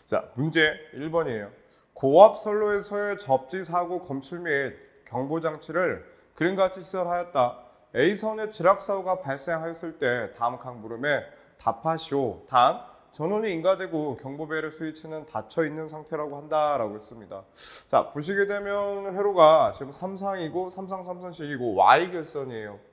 자, 문제 1번이에요. 고압 선로에서의 접지 사고 검출 및 경보 장치를 그림과 같이 시설하였다. A선에 지락 사고가 발생하였을 때 다음 각 물음에 답하시오. 단 전원이 인가되고 경보벨의 스위치는 닫혀 있는 상태라고 한다라고 했습니다. 자, 보시게 되면 회로가 지금 삼상이고 삼상식이고 Y 결선이에요.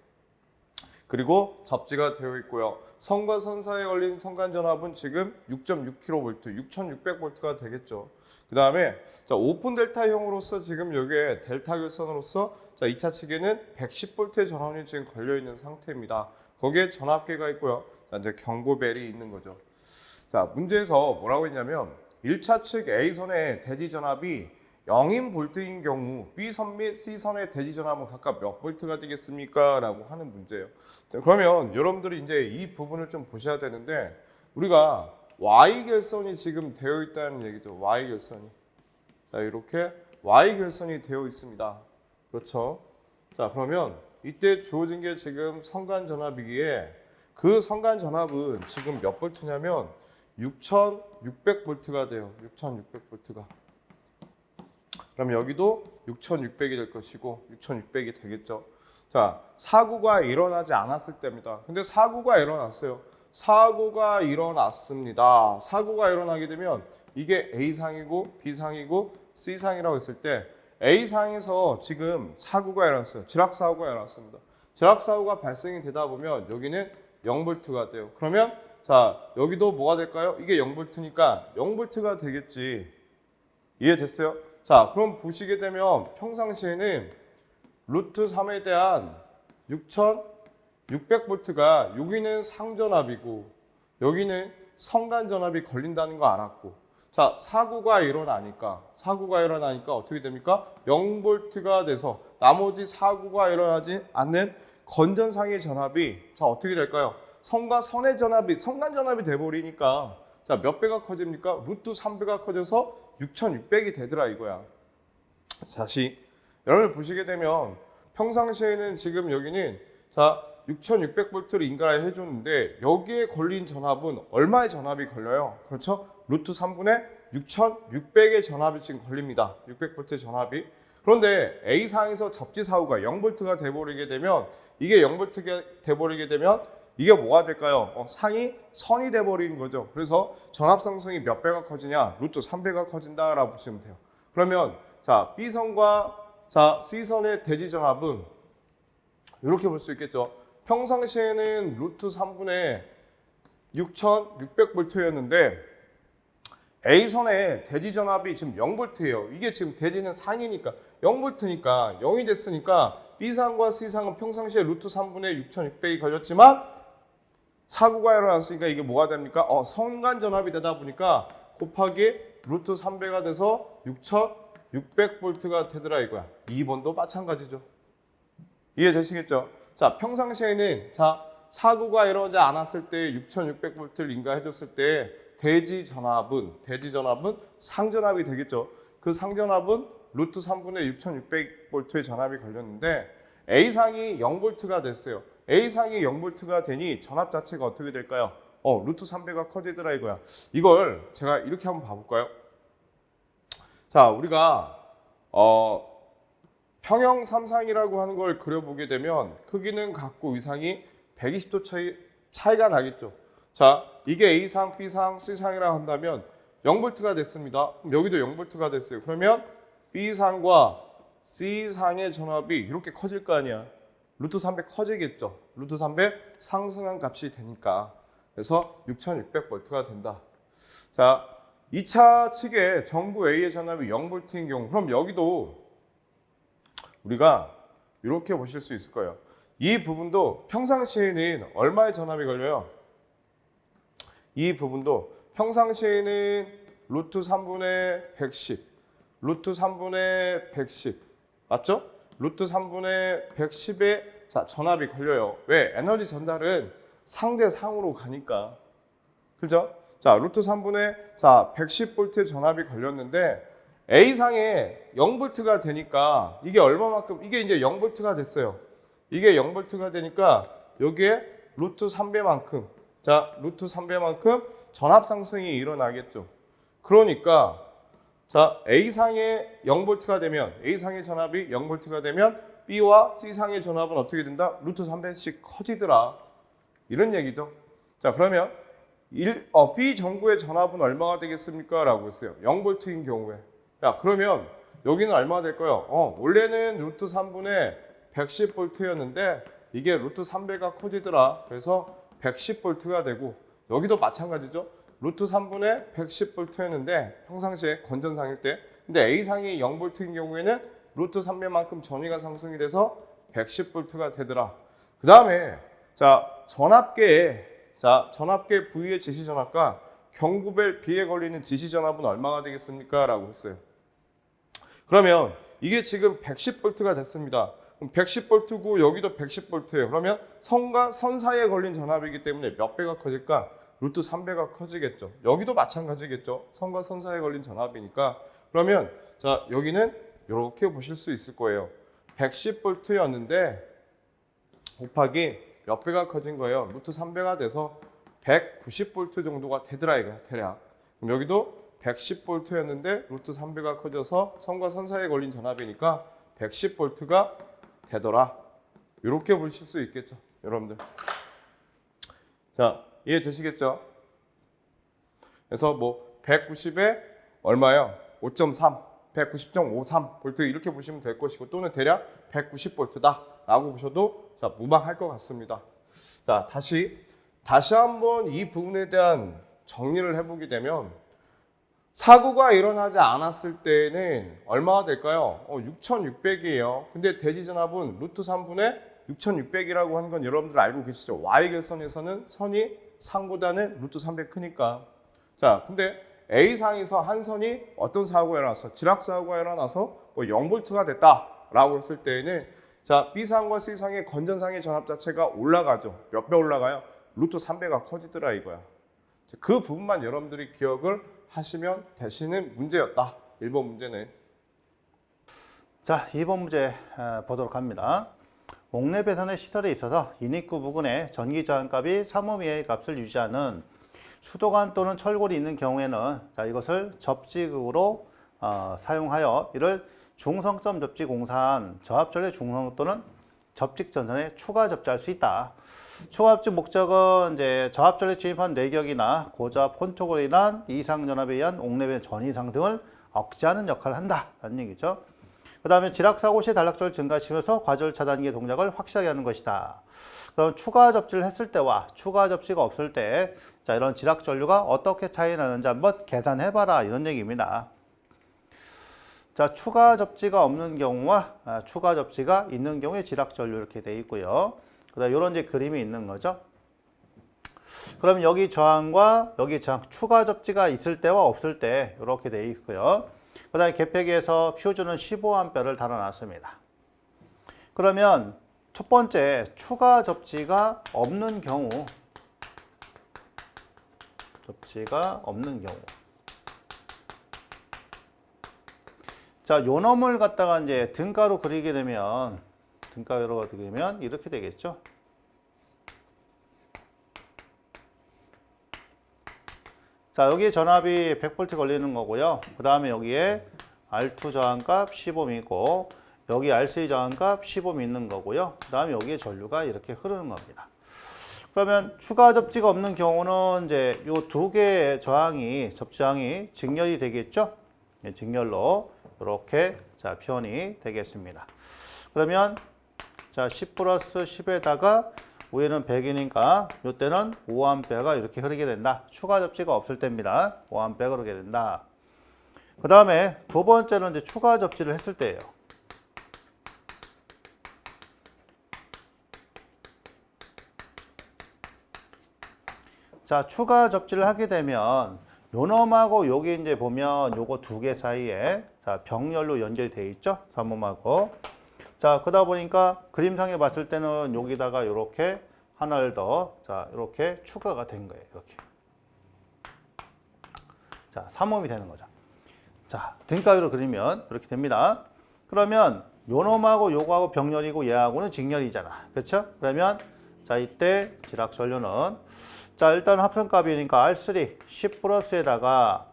그리고 접지가 되어 있고요. 선과 선 사이에 걸린 선간 전압은 지금 6.6kV, 6,600V가 되겠죠. 그 다음에 오픈 델타형으로서 지금 여기에 델타 결선으로서 2차 측에는 110V의 전원이 지금 걸려 있는 상태입니다. 거기에 전압계가 있고요. 이제 경보벨이 있는 거죠. 자, 문제에서 뭐라고 했냐면 1차 측 A선의 대지 전압이 0인 볼트인 경우 B선 및 C선의 대지 전압은 각각 몇 볼트가 되겠습니까? 라고 하는 문제예요. 자, 그러면 여러분들이 이제 이 부분을 좀 보셔야 되는데 우리가 Y결선이 지금 되어 있다는 얘기죠. Y결선이. 자, 이렇게 Y결선이 되어 있습니다. 그렇죠? 자, 그러면 이때 주어진 게 지금 선간 전압이기에 그 선간 전압은 지금 몇 볼트냐면 6,600V가 돼요. 6,600V가. 그럼 여기도 6,600이 될 것이고 6,600이 되겠죠. 자, 사고가 일어나지 않았을 때입니다. 근데 사고가 일어났어요. 사고가 일어났습니다. 사고가 일어나게 되면 이게 A상이고 B상이고 C상이라고 했을 때 A상에서 지금 사고가 일어났어요. 지락사고가 일어났습니다. 지락사고가 발생이 되다 보면 여기는 0V가 돼요. 그러면 자, 여기도 뭐가 될까요? 이게 0V니까 0V가 되겠지. 이해됐어요? 자, 그럼 보시게 되면 평상시에는 루트 3에 대한 6,600V가 여기는 상전압이고 여기는 선간전압이 걸린다는 거 알았고 자, 사고가 일어나니까 어떻게 됩니까? 0V가 돼서 나머지 사고가 일어나지 않는 건전상의 전압이 자, 어떻게 될까요? 선과 선의 전압이 선간전압이 돼버리니까 자, 몇 배가 커집니까? 루트 3배가 커져서 6,600이 되더라 이거야. 다시 여러분 보시게 되면 평상시에는 지금 여기는 자 6,600V를 인가해 줬는데 여기에 걸린 전압은 얼마의 전압이 걸려요? 그렇죠? 루트 3분의 6,600의 전압이 지금 걸립니다. 600V의 전압이. 그런데 A상에서 접지 사고가 0V가 돼버리게 되면 이게 0V가 돼버리게 되면 이게 뭐가 될까요? 상이 선이 돼버리는 거죠. 그래서 전압 상승이 몇 배가 커지냐? 루트 3배가 커진다라고 보시면 돼요. 그러면 자 B선과 자 C선의 대지 전압은 이렇게 볼 수 있겠죠. 평상시에는 루트 3분의 6,600V였는데 A선의 대지 전압이 지금 0V예요. 이게 지금 대지는 상이니까 0V니까 0이 됐으니까 B상과 C상은 평상시에 루트 3분의 6,600이 걸렸지만 사고가 일어났으니까 이게 뭐가 됩니까? 선간 전압이 되다 보니까 곱하기 루트 3배가 돼서 6,600V가 되더라 이거야. 2번도 마찬가지죠. 이해되시겠죠? 자, 평상시에는 자 사고가 일어나지 않았을 때 6,600V를 인가해 줬을 때 대지 전압은 상전압이 되겠죠. 그 상전압은 루트 3분의 6,600V의 전압이 걸렸는데 A상이 0V가 됐어요. A상이 0V가 되니 전압 자체가 어떻게 될까요? 루트 3배가 커지더라 이거야. 이걸 제가 이렇게 한번 봐볼까요? 자, 우리가 평형 삼상이라고 하는 걸 그려보게 되면 크기는 같고 위상이 120도 차이가 나겠죠. 자, 이게 A상, B상, C상이라고 한다면 0V가 됐습니다. 그럼 여기도 0V가 됐어요. 그러면 B상과 C상의 전압이 이렇게 커질 거 아니야. 루트 3배 커지겠죠. 루트 3배 상승한 값이 되니까. 그래서 6,600V가 된다. 자, 2차 측에 전구 A의 전압이 0V인 경우 그럼 여기도 우리가 이렇게 보실 수 있을 거예요. 이 부분도 평상시에는 얼마의 전압이 걸려요? 이 부분도 평상시에는 루트 3분의 110 루트 3분의 110 맞죠? 루트 3분의 110의 자, 전압이 걸려요. 왜? 에너지 전달은 상대 상으로 가니까. 그죠? 자, 루트 3분의 자, 110V의 전압이 걸렸는데 A상에 0V가 되니까 이게 얼마만큼 이게 이제 0V가 됐어요. 이게 0V가 되니까 여기에 루트 3배만큼 자, 루트 3배만큼 전압 상승이 일어나겠죠. 그러니까 자, A상의 0V가 되면 A상의 전압이 0V가 되면 B와 C상의 전압은 어떻게 된다? 루트 3배씩 커지더라. 이런 얘기죠. 자, 그러면 B 전구의 전압은 얼마가 되겠습니까? 라고 했어요. 0V인 경우에. 야, 그러면 여기는 얼마가 될까요? 원래는 루트 3분의 110V였는데 이게 루트 3배가 커지더라. 그래서 110V가 되고 여기도 마찬가지죠. 루트 3분의 110V였는데 평상시에 건전상일 때 근데 A상이 0V인 경우에는 루트 3배만큼 전위가 상승이 돼서 110V가 되더라. 그 다음에 자 전압계 V의 지시전압과 경구벨 B에 걸리는 지시전압은 얼마가 되겠습니까? 라고 했어요. 그러면 이게 지금 110V가 됐습니다. 그럼 110V고 여기도 110V예요. 그러면 선과 선 사이에 걸린 전압이기 때문에 몇 배가 커질까? 루트 3배가 커지겠죠. 여기도 마찬가지겠죠. 선과 선 사이에 걸린 전압이니까. 그러면 자 여기는 이렇게 보실 수 있을 거예요. 110V였는데 곱하기 몇 배가 커진 거예요? 루트 3배가 돼서 190V 정도가 되더라 이거야 대략. 그럼 여기도 110V였는데 루트 3배가 커져서 선과 선 사이에 걸린 전압이니까 110V가 되더라. 이렇게 보실 수 있겠죠, 여러분들. 자, 이해되시겠죠? 그래서 뭐 190에 얼마요? 5.3, 190.53V 이렇게 보시면 될 것이고 또는 대략 190V다 라고 보셔도 자 무방할 것 같습니다. 자, 다시 한번 이 부분에 대한 정리를 해보게 되면 사고가 일어나지 않았을 때는 얼마가 될까요? 6,600이에요. 근데 대지전압은 루트 3분의 6,600이라고 하는 건 여러분들 알고 계시죠? Y결선에서는 선이 상보다는 루트 300 크니까. 자, 근데 A상에서 한 선이 어떤 사고가 일어났어? 지락사고가 일어나서 뭐 0V가 됐다라고 했을 때에는 자, B상과 C상의 건전상의 전압 자체가 올라가죠. 몇 배 올라가요? 루트 3배가 커지더라 이거야. 그 부분만 여러분들이 기억을 하시면 되시는 문제였다. 1번 문제는. 자, 2번 문제 보도록 합니다. 옥내 배선의 시설에 있어서 인입구 부근에 전기 저항값이 3옴 이하의 값을 유지하는 수도관 또는 철골이 있는 경우에는 자, 이것을 접지극으로 사용하여 이를 중성점 접지 공사한 저압전의 중성 또는 접직 전선에 추가 접지할 수 있다. 추가 접지 목적은 이제 저압전에 진입한 내격이나 고저압 혼촉으로 인한 이상 전압에 의한 옥내배 전이상 등을 억제하는 역할을 한다라는 얘기죠. 그 다음에 지락사고 시 단락절을 증가시키면서 과절 차단기의 동작을 확실하게 하는 것이다. 그럼 추가 접지를 했을 때와 추가 접지가 없을 때 자, 이런 지락 전류가 어떻게 차이 나는지 한번 계산해봐라 이런 얘기입니다. 자, 추가 접지가 없는 경우와 추가 접지가 있는 경우에 지락 전류 이렇게 돼 있고요. 그다음 이런 이제 그림이 있는 거죠. 그럼 여기 저항과 여기 저항 추가 접지가 있을 때와 없을 때 이렇게 돼 있고요. 그다음에 계폐기에서 퓨즈는 15A를 달아놨습니다. 그러면 첫 번째 추가 접지가 없는 경우, 자, 요 놈을 갖다가 이제 등가로 그리게 되면 이렇게 되겠죠. 자, 여기에 전압이 100V 걸리는 거고요. 그 다음에 여기에 R2 저항값 10Ω이고 여기 R3 저항값 10Ω 있는 거고요. 그 다음에 여기에 전류가 이렇게 흐르는 겁니다. 그러면 추가 접지가 없는 경우는 이제 요 두 개의 접지저항이 직렬이 되겠죠. 네, 직렬로 이렇게 자 표현이 되겠습니다. 그러면 자 10 플러스 10에다가 위에는 100이니까 이때는 5A가 이렇게 흐르게 된다. 추가 접지가 없을 때입니다. 5A가 흐르게 된다. 그 다음에 두 번째는 이제 추가 접지를 했을 때예요. 자, 추가 접지를 하게 되면 요 놈하고 여기 이제 보면 요거 두 개 사이에 자, 병렬로 연결이 돼 있죠. 3옴하고. 자, 그러다 보니까 그림상에 봤을 때는 여기다가 이렇게 하나를 더 자, 이렇게 추가가 된 거예요. 이렇게. 자, 3옴이 되는 거죠. 자, 등가위로 그리면 이렇게 됩니다. 그러면 요 놈하고 요거하고 병렬이고 얘하고는 직렬이잖아. 그렇죠? 그러면 자, 이때 지락 전류는 자, 일단 합성값이니까 R3 10 플러스에다가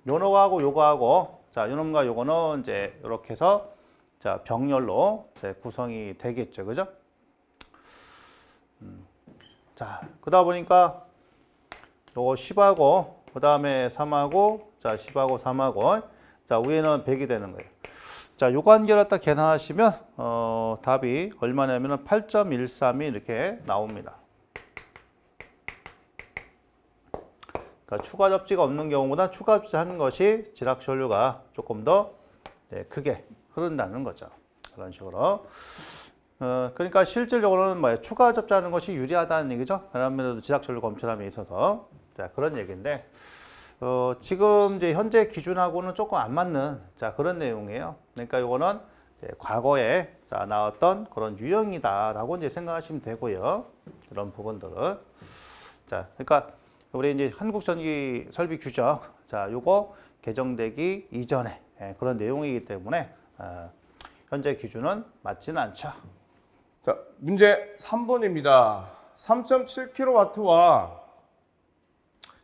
요거하고 요거하고 자, 요놈과 요거는 이제 이렇게 해서 자, 병렬로 이제 구성이 되겠죠. 그죠? 자, 그러다 보니까 요거 10하고 그다음에 3하고 자, 10하고 3하고 자, 위에는 100이 되는 거예요. 자, 요 관계를 딱 계산하시면 답이 얼마냐면은 8.13이 이렇게 나옵니다. 그러니까 추가 접지가 없는 경우보다 추가 접지하는 것이 지락전류가 조금 더 크게 흐른다는 거죠. 그런 식으로. 그러니까 실질적으로는 뭐예요? 추가 접지하는 것이 유리하다는 얘기죠. 아무래도 지락전류 검출함에 있어서 자, 그런 얘기인데 지금 이제 현재 기준하고는 조금 안 맞는 자, 그런 내용이에요. 그러니까 이거는 과거에 자, 나왔던 그런 유형이다라고 이제 생각하시면 되고요. 이런 부분들은 자, 그러니까 우리 이제 한국전기 설비 규정 자, 요거 개정되기 이전에 그런 내용이기 때문에 현재 기준은 맞지는 않죠. 자, 문제 3번입니다. 3.7kW와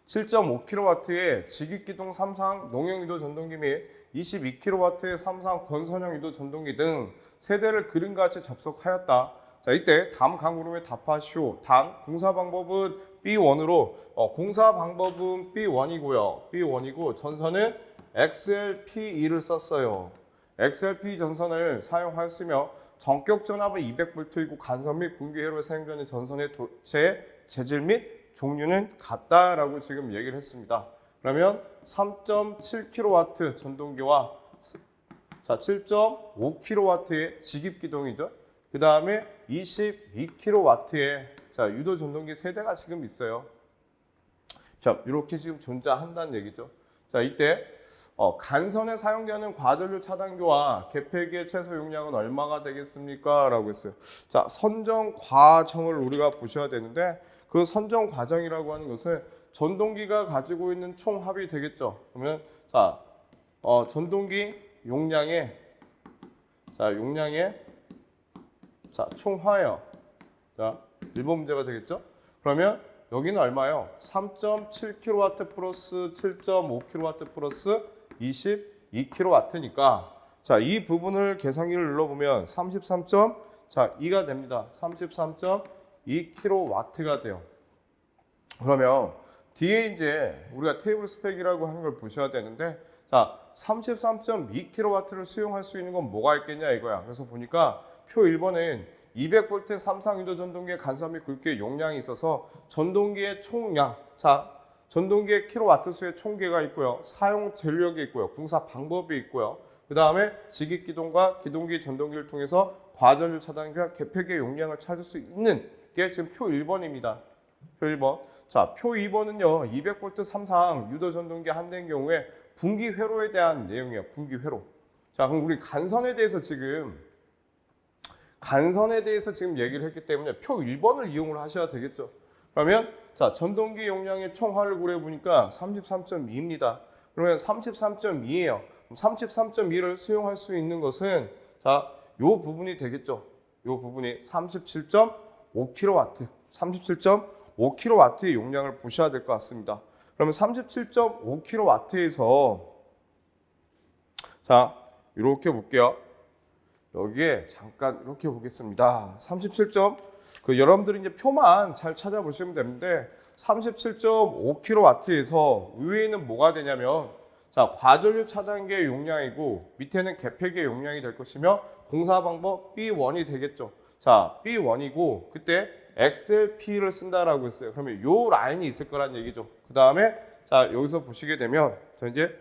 7.5kW의 직입기동 3상 농용유도 전동기 및 22kW의 3상 권선형 유도 전동기 등 세대를 그림과 같이 접속하였다. 자, 이때 다음 강물음에 답하시오. 단 공사 방법은 B1으로 공사 방법은 B1이고요. B1이고 전선은 XLP2를 썼어요. XLP 전선을 사용하였으며 전격 전압은 200V이고 간선 및 분기회로에 사용되는 전선의 도체 재질 및 종류는 같다라고 지금 얘기를 했습니다. 그러면 3.7kW 전동기와 자, 7.5kW의 직입기동이죠. 그 다음에 22kW의 자, 유도 전동기 세대가 지금 있어요. 자, 이렇게 지금 존재한다는 얘기죠. 자, 이때 간선에 사용되는 과전류 차단기와 개폐기의 최소 용량은 얼마가 되겠습니까? 라고 했어요. 자, 선정 과정을 우리가 보셔야 되는데 그 선정 과정이라고 하는 것은 전동기가 가지고 있는 총합이 되겠죠. 그러면 자, 전동기 용량의 자, 총화요. 자, 1번 문제가 되겠죠? 그러면 여기는 얼마요? 3.7kW 플러스 7.5kW 플러스 22kW니까 자, 이 부분을 계산기를 눌러보면 33.2가 됩니다. 33.2kW가 돼요. 그러면 뒤에 이제 우리가 테이블 스펙이라고 하는 걸 보셔야 되는데 자, 33.2kW를 수용할 수 있는 건 뭐가 있겠냐 이거야. 그래서 보니까 표 1번은 200V 3상 유도 전동기의 간섭 및 굵기의 용량이 있어서 전동기의 총량, 자, 전동기의 킬로와트 수의 총계가 있고요. 사용 전력이 있고요. 공사 방법이 있고요. 그 다음에 직입기동과 기동기 전동기를 통해서 과전류 차단기와 개폐기의 용량을 찾을 수 있는 게 지금 표 1번입니다. 표 1번. 자, 표 2번은요. 200V 3상 유도 전동기 한 대인 경우에 분기 회로에 대한 내용이에요. 분기 회로. 자, 그럼 우리 간선에 대해서 지금 얘기를 했기 때문에 표 1번을 이용을 하셔야 되겠죠. 그러면 자, 전동기 용량의 총화를 구해 보니까 33.2입니다. 그러면 33.2예요. 33.2를 수용할 수 있는 것은 자, 요 부분이 되겠죠. 요 부분이 37.5kW. 37.5kW의 용량을 보셔야 될 것 같습니다. 그러면 37.5kW에서 자, 이렇게 볼게요. 여기에 잠깐 이렇게 보겠습니다. 37. 여러분들이 이제 표만 잘 찾아보시면 되는데 37.5kW에서 위에는 뭐가 되냐면 자, 과전류 차단기의 용량이고 밑에는 개폐기의 용량이 될 것이며 공사 방법 B1이 되겠죠. 자, B1이고 그때 XLP를 쓴다라고 했어요. 그러면 요 라인이 있을 거란 얘기죠. 그 다음에 자, 여기서 보시게 되면 자, 이제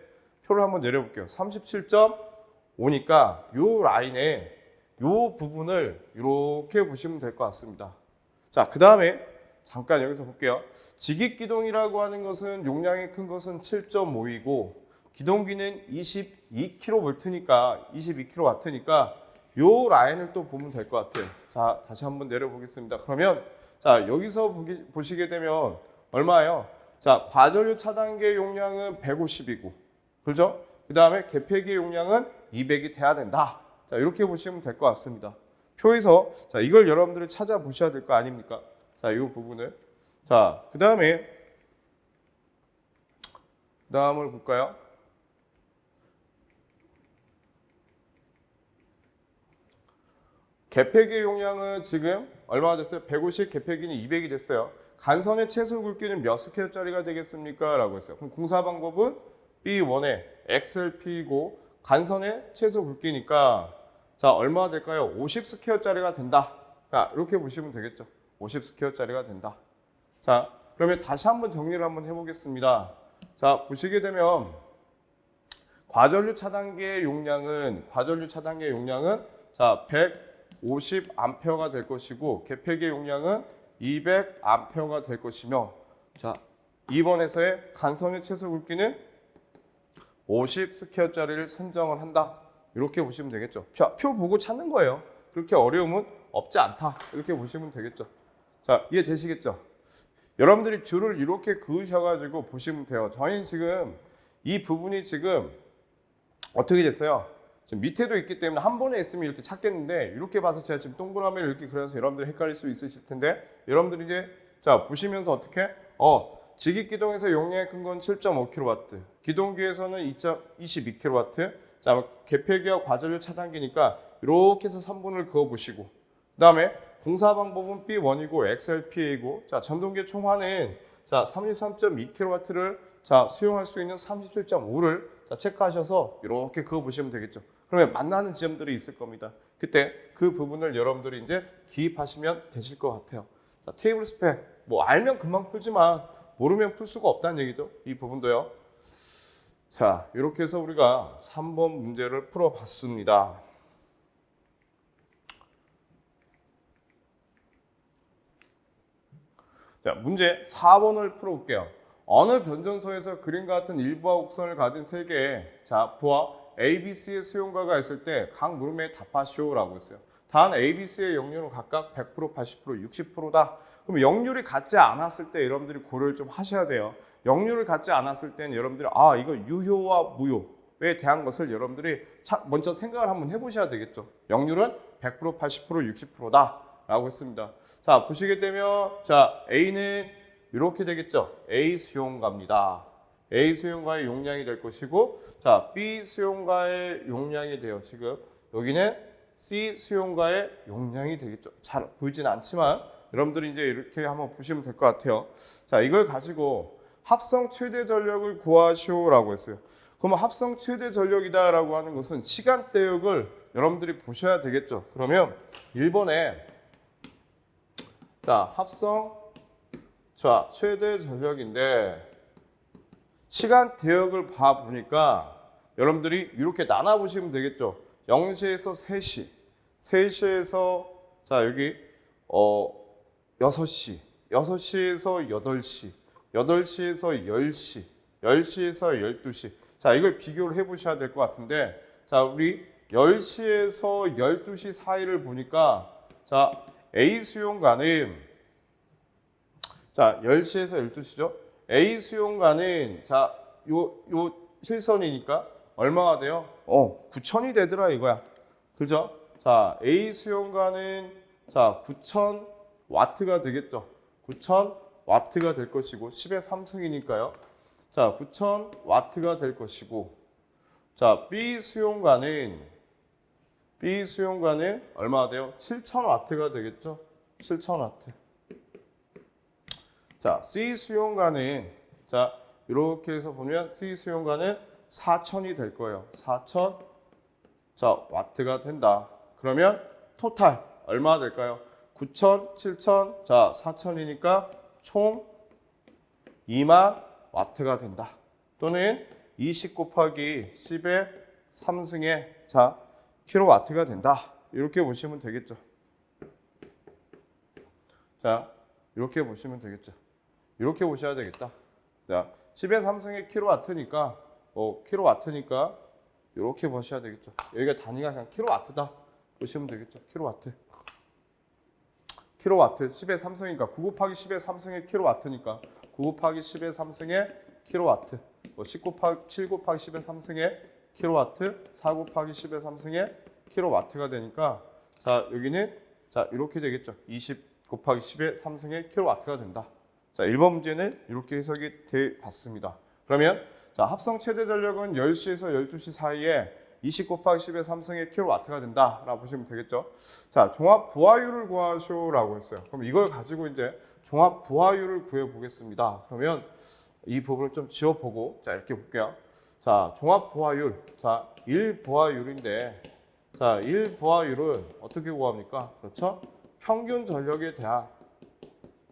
표를 한번 내려볼게요. 37.5니까 요 라인에 요 부분을 이렇게 보시면 될 것 같습니다. 자, 그 다음에 잠깐 여기서 볼게요. 직입기동이라고 하는 것은 용량이 큰 것은 7.5이고 기동기는 22kV니까 요 라인을 또 보면 될 것 같아요. 자, 다시 한번 내려보겠습니다. 그러면 자, 여기서 보시게 되면 얼마예요? 자, 과전류 차단기의 용량은 150이고 그렇죠? 그 다음에 개폐기의 용량은 200이 돼야 된다. 자, 이렇게 보시면 될 것 같습니다. 표에서 자, 이걸 여러분들이 찾아보셔야 될 거 아닙니까? 자, 이 부분을 자, 그 다음을 볼까요? 개폐기 용량은 지금 얼마가 됐어요? 150, 개폐기는 200이 됐어요. 간선의 최소 굵기는 몇 스퀘어짜리가 되겠습니까? 라고 했어요. 그럼 공사 방법은 B1의 XLP이고 간선의 최소 굵기니까 자 얼마가 될까요? 50 스퀘어짜리가 된다. 자, 이렇게 보시면 되겠죠. 50 스퀘어짜리가 된다. 자, 그러면 다시 한번 정리를 한번 해보겠습니다. 자, 보시게 되면 과전류 차단기의 용량은 자 150A가 될 것이고 개폐기의 용량은 200A가 될 것이며 자 2번에서의 간선의 최소 굵기는 50 스퀘어짜리를 선정을 한다. 이렇게 보시면 되겠죠. 표 보고 찾는 거예요. 그렇게 어려움은 없지 않다. 이렇게 보시면 되겠죠. 자, 이해되시겠죠? 여러분들이 줄을 이렇게 그으셔가지고 보시면 돼요. 저희는 지금 이 부분이 지금 어떻게 됐어요? 지금 밑에도 있기 때문에 한 번에 있으면 이렇게 찾겠는데 이렇게 봐서 제가 지금 동그라미를 이렇게 그려서 여러분들이 헷갈릴 수 있으실 텐데 여러분들이 이제 자 보시면서 어떻게 직입기동에서 용량이 큰 건 7.5kW, 기동기에서는 2.22kW. 자, 개폐기와 과전류 차단기니까 이렇게 해서 3분을 그어 보시고 그다음에 공사 방법은 B1이고 XLPA이고 자, 전동기 총화는 자, 33.2kW를 자, 수용할 수 있는 37.5를 자, 체크하셔서 이렇게 그어 보시면 되겠죠. 그러면 만나는 지점들이 있을 겁니다. 그때 그 부분을 여러분들이 이제 기입하시면 되실 것 같아요. 자, 테이블 스펙 뭐 알면 금방 풀지만 모르면 풀 수가 없다는 얘기죠. 이 부분도요. 자, 이렇게 해서 우리가 3번 문제를 풀어봤습니다. 자, 문제 4번을 풀어볼게요. 어느 변전소에서 그림과 같은 일부와 곡선을 가진 세 개의 자, 부하 ABC의 수용가가 있을 때 각 물음에 답하시오라고 했어요. 단 ABC의 역률은 각각 100%, 80%, 60%다. 그럼 역률이 같지 않았을 때 여러분들이 고려를 좀 하셔야 돼요. 역률을 갖지 않았을 때는 여러분들이 이거 유효와 무효에 대한 것을 여러분들이 먼저 생각을 한번 해보셔야 되겠죠. 역률은 100%, 80%, 60%다 라고 했습니다. 자, 보시게 되면 자 A는 이렇게 되겠죠. A 수용가입니다. A 수용가의 용량이 될 것이고 자 B 수용가의 용량이 돼요. 지금 여기는 C 수용가의 용량이 되겠죠. 잘 보이진 않지만 여러분들이 이제 이렇게 한번 보시면 될 것 같아요. 자, 이걸 가지고 합성 최대 전력을 구하시오라고 했어요. 그러면 합성 최대 전력이다라고 하는 것은 시간대역을 여러분들이 보셔야 되겠죠. 그러면 1번에 자, 합성 자, 최대 전력인데 시간대역을 봐 보니까 여러분들이 이렇게 나눠 보시면 되겠죠. 0시에서 3시, 3시에서 자, 여기 6시, 6시에서 8시, 8시에서 10시, 10시에서 12시. 자, 이걸 비교를 해 보셔야 될 것 같은데 자, 우리 10시에서 12시 사이를 보니까 자, A 수용가는 자, 10시에서 12시죠. A 수용가는 자, 요 실선이니까 얼마가 돼요? 9,000이 되더라 이거야. 그죠? 자, A 수용가는 자, 9,000와트가 되겠죠. 9,000와트가 될 것이고 10의 3승이니까요. 자, 9,000와트가 될 것이고 자, B 수용가는 얼마가 돼요? 7,000와트가 되겠죠. 7,000와트. 자, C 수용가는 자, 이렇게 해서 보면 C 수용가는 4,000이 될 거예요. 4,000 자, 와트가 된다. 그러면 토탈 얼마가 될까요? 9,000, 7,000, 자, 4,000이니까 총 2만 와트가 된다. 또는 20 곱하기 10의 3승의 자, 킬로와트가 된다. 이렇게 보시면 되겠죠. 자, 이렇게 보시면 되겠죠. 이렇게 보셔야 되겠다. 자, 10의 3승의 킬로와트니까 킬로와트니까 이렇게 보셔야 되겠죠. 여기가 단위가 그냥 킬로와트다 보시면 되겠죠. 킬로와트 10의 3승이니까 9 곱하기 10의 3승의 킬로와트니까 9 곱하기 10의 3승의 킬로와트 7 곱하기 10의 3승의 킬로와트 4 곱하기 10의 3승의 킬로와트가 되니까 자, 여기는 자, 이렇게 되겠죠. 20 곱하기 10의 3승의 킬로와트가 된다. 자, 1번 문제는 이렇게 해석이 돼 봤습니다. 그러면 자, 합성 최대 전력은 10시에서 12시 사이에 20 곱하기 10의 3승의 킬로와트가 된다라고 보시면 되겠죠. 자, 종합 부하율을 구하시오라고 했어요. 그럼 이걸 가지고 이제 종합 부하율을 구해 보겠습니다. 그러면 이 부분을 좀 지워보고 자 이렇게 볼게요. 자, 종합 부하율. 자, 1 부하율인데 자, 1 부하율은 어떻게 구합니까? 그렇죠? 평균 전력에 대한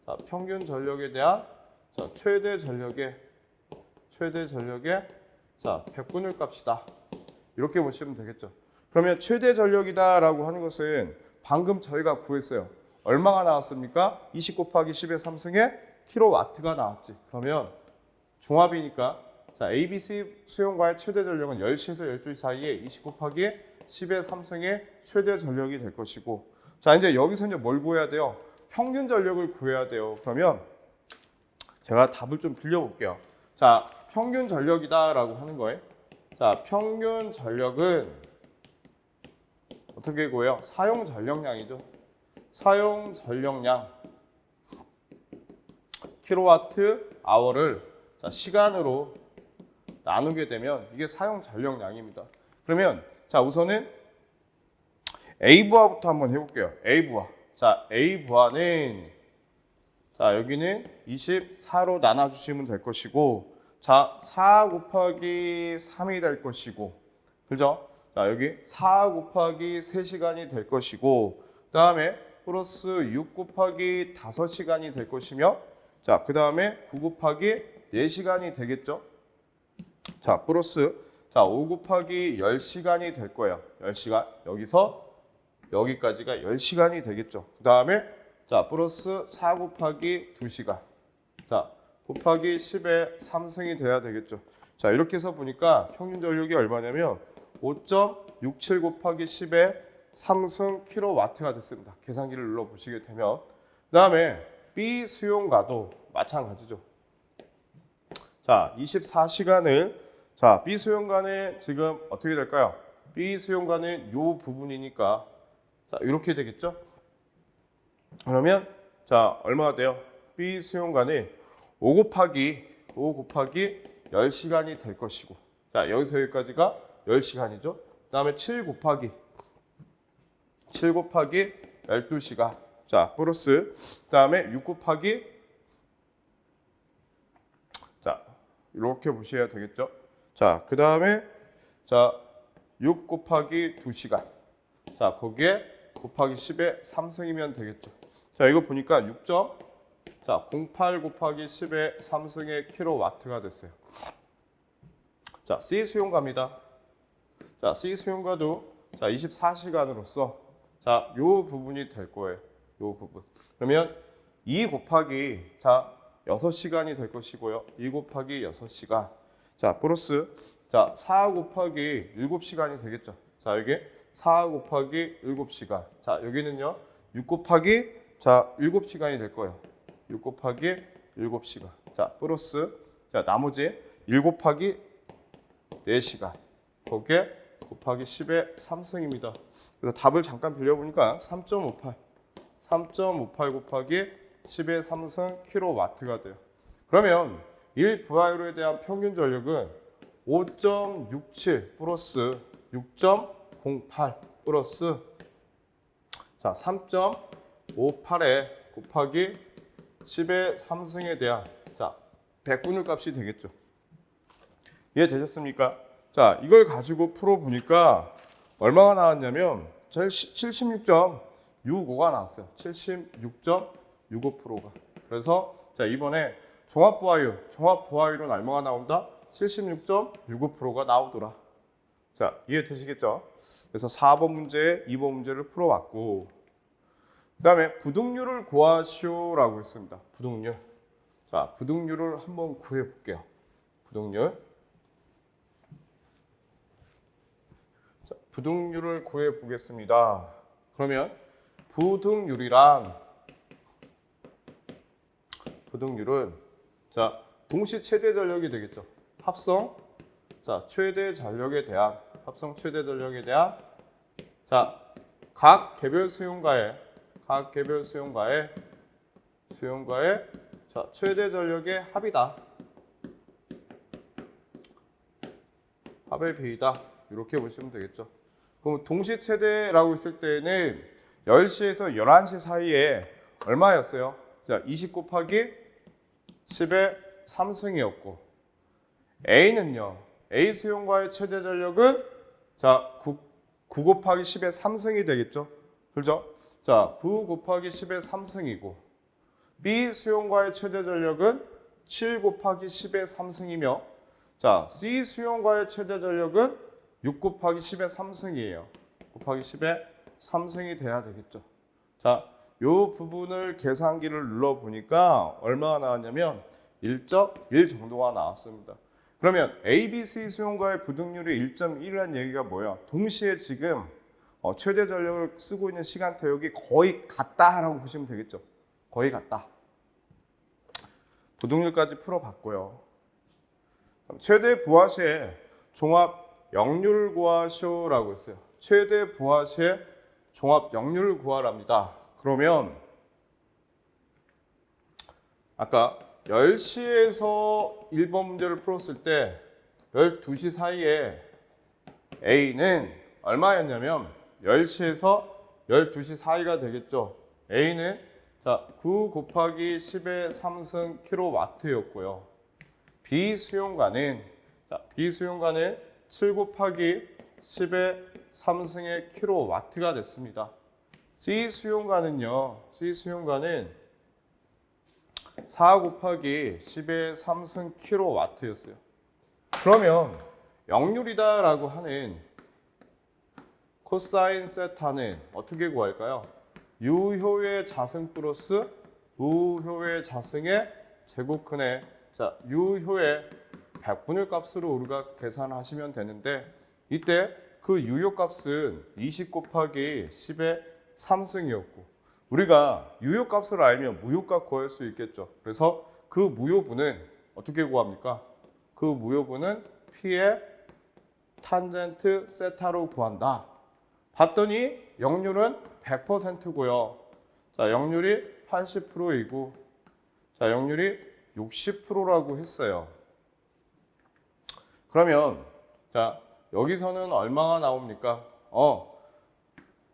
자, 평균 전력에 대한 자, 최대 전력의 자, 백분율 값이다. 이렇게 보시면 되겠죠. 그러면 최대 전력이다라고 하는 것은 방금 저희가 구했어요. 얼마가 나왔습니까? 20 곱하기 10의 3승의 킬로와트가 나왔지. 그러면 종합이니까 자, ABC 수용과의 최대 전력은 10시에서 12시 사이에 20 곱하기 10의 3승의 최대 전력이 될 것이고 자, 이제 여기서 이제 뭘 구해야 돼요? 평균 전력을 구해야 돼요. 그러면 제가 답을 좀 빌려볼게요. 자, 평균 전력이다라고 하는 거예요. 자, 평균 전력은 어떻게 구해요? 사용 전력량이죠. 사용 전력량 킬로와트 아워를 자, 시간으로 나누게 되면 이게 사용 전력량입니다. 그러면 자, 우선은 A 부하부터 한번 해볼게요. A 부하. 자, A 부하는 자, 여기는 24로 나눠주시면 될 것이고 자, 4 곱하기 3이 될 것이고 그죠? 자, 여기 4 곱하기 3시간이 될 것이고 그 다음에 플러스 6 곱하기 5시간이 될 것이며 자, 그 다음에 9 곱하기 4시간이 되겠죠? 자, 플러스 자, 5 곱하기 10시간이 될 거예요. 10시간. 여기서 여기까지가 10시간이 되겠죠. 그 다음에 자, 플러스 4 곱하기 2시간. 자, 곱하기 10의 3승이 돼야 되겠죠. 자, 이렇게 해서 보니까 평균 전력이 얼마냐면 5.67 곱하기 10의 3승 킬로와트가 됐습니다. 계산기를 눌러 보시게 되면 그 다음에 B 수용가도 마찬가지죠. 자, 24시간을 자, B 수용가는 지금 어떻게 될까요? B 수용가는 요 부분이니까 자, 이렇게 되겠죠? 그러면 자, 얼마가 돼요? B 수용가는 5 곱하기 10시간이 될 것이고 자, 여기서 여기까지가 10시간이죠. 그 다음에 7 곱하기 12시간 자, 플러스 그 다음에 6 곱하기 자, 이렇게 보셔야 되겠죠. 자, 그 다음에 자, 6 곱하기 2시간 자, 거기에 곱하기 10의 3승이면 되겠죠. 자, 이거 보니까 6.08 곱하기 10의 3승의 킬로와트가 됐어요. 자, C 수용가입니다. 자, C 수용가도 자, 24시간으로서 자, 요 부분이 될 거예요. 요 부분. 그러면 2 곱하기 자, 6시간이 될 것이고요. 2 곱하기 6시간. 자, 플러스 자, 4 곱하기 7시간이 되겠죠. 자, 여기 4 곱하기 7시간. 자, 여기는요. 6 곱하기 자, 7시간이 될 거예요. 6 곱하기 7시간. 자, 플러스 자, 나머지 1 곱하기 4시간. 거기에 곱하기 10의 3승입니다. 그래서 답을 잠깐 빌려보니까 3.58 곱하기 10의 3승 킬로와트가 돼요. 그러면 1 부하율에 대한 평균 전력은 5.67 플러스 6.08 플러스 자, 3.58에 곱하기 10의 3승에 대한 자, 백분율 값이 되겠죠. 이해되셨습니까? 자, 이걸 가지고 풀어보니까 얼마가 나왔냐면 76.65가 나왔어요. 76.65%가. 그래서 자, 이번에 종합부하율은 얼마가 나온다? 76.65%가 나오더라. 자, 이해되시겠죠? 그래서 4번 문제, 2번 문제를 풀어왔고 그 다음에 부등률을 구하시오라고 했습니다. 부등률. 자, 부등률을 한번 구해볼게요. 부등률. 자, 부등률을 구해보겠습니다. 그러면 부등률은 자, 동시 최대 전력이 되겠죠. 합성 최대 전력에 대한 자, 각 개별 수용가의 자, 최대 전력의 합이다. 합의 비이다. 이렇게 보시면 되겠죠. 그럼 동시 최대라고 했을 때는 10시에서 11시 사이에 얼마였어요? 자, 20 곱하기 10의 3승이었고 A는요. A 수용과의 최대 전력은 자, 9 곱하기 10의 3승이 되겠죠. 그렇죠? 자, 9 곱하기 10의 3승이고 B 수용과의 최대 전력은 7 곱하기 10의 3승이며 자, C 수용과의 최대 전력은 6 곱하기 10의 3승이에요. 곱하기 10의 3승이 돼야 되겠죠. 자, 요 부분을 계산기를 눌러 보니까 얼마가 나왔냐면 1.1 정도가 나왔습니다. 그러면 A, B, C 수용과의 부등률이 1.1이라는 얘기가 뭐야? 동시에 지금 최대 전력을 쓰고 있는 시간대역이 거의 같다라고 보시면 되겠죠. 거의 같다. 부등률까지 풀어봤고요. 최대 부하시의 종합 역률 구하시오라고 했어요. 최대 부하시의 종합 역률 구하랍니다. 그러면 아까 10시에서 1번 문제를 풀었을 때 12시 사이에 A는 얼마였냐면 10시에서 12시 사이가 되겠죠. A는 자, 9 곱하기 10의 3승 킬로와트였고요. B 수용가는 7 곱하기 10의 3승의 킬로와트가 됐습니다. C 수용가는 4 곱하기 10의 3승 킬로와트였어요. 그러면 역률이다라고 하는 코사인 세타는 어떻게 구할까요? 유효의 자승 플러스 우효의 자승의 제곱근의 자, 유효의 백분율 값으로 우리가 계산하시면 되는데 이때 그 유효 값은 20 곱하기 10의 3승이었고 우리가 유효 값을 알면 무효값 구할 수 있겠죠. 그래서 그 무효분은 어떻게 구합니까? 그 무효분은 P의 탄젠트 세타로 구한다. 봤더니 역률은 100%고요. 자, 역률이 80%이고 자, 역률이 60%라고 했어요. 그러면 자, 여기서는 얼마가 나옵니까?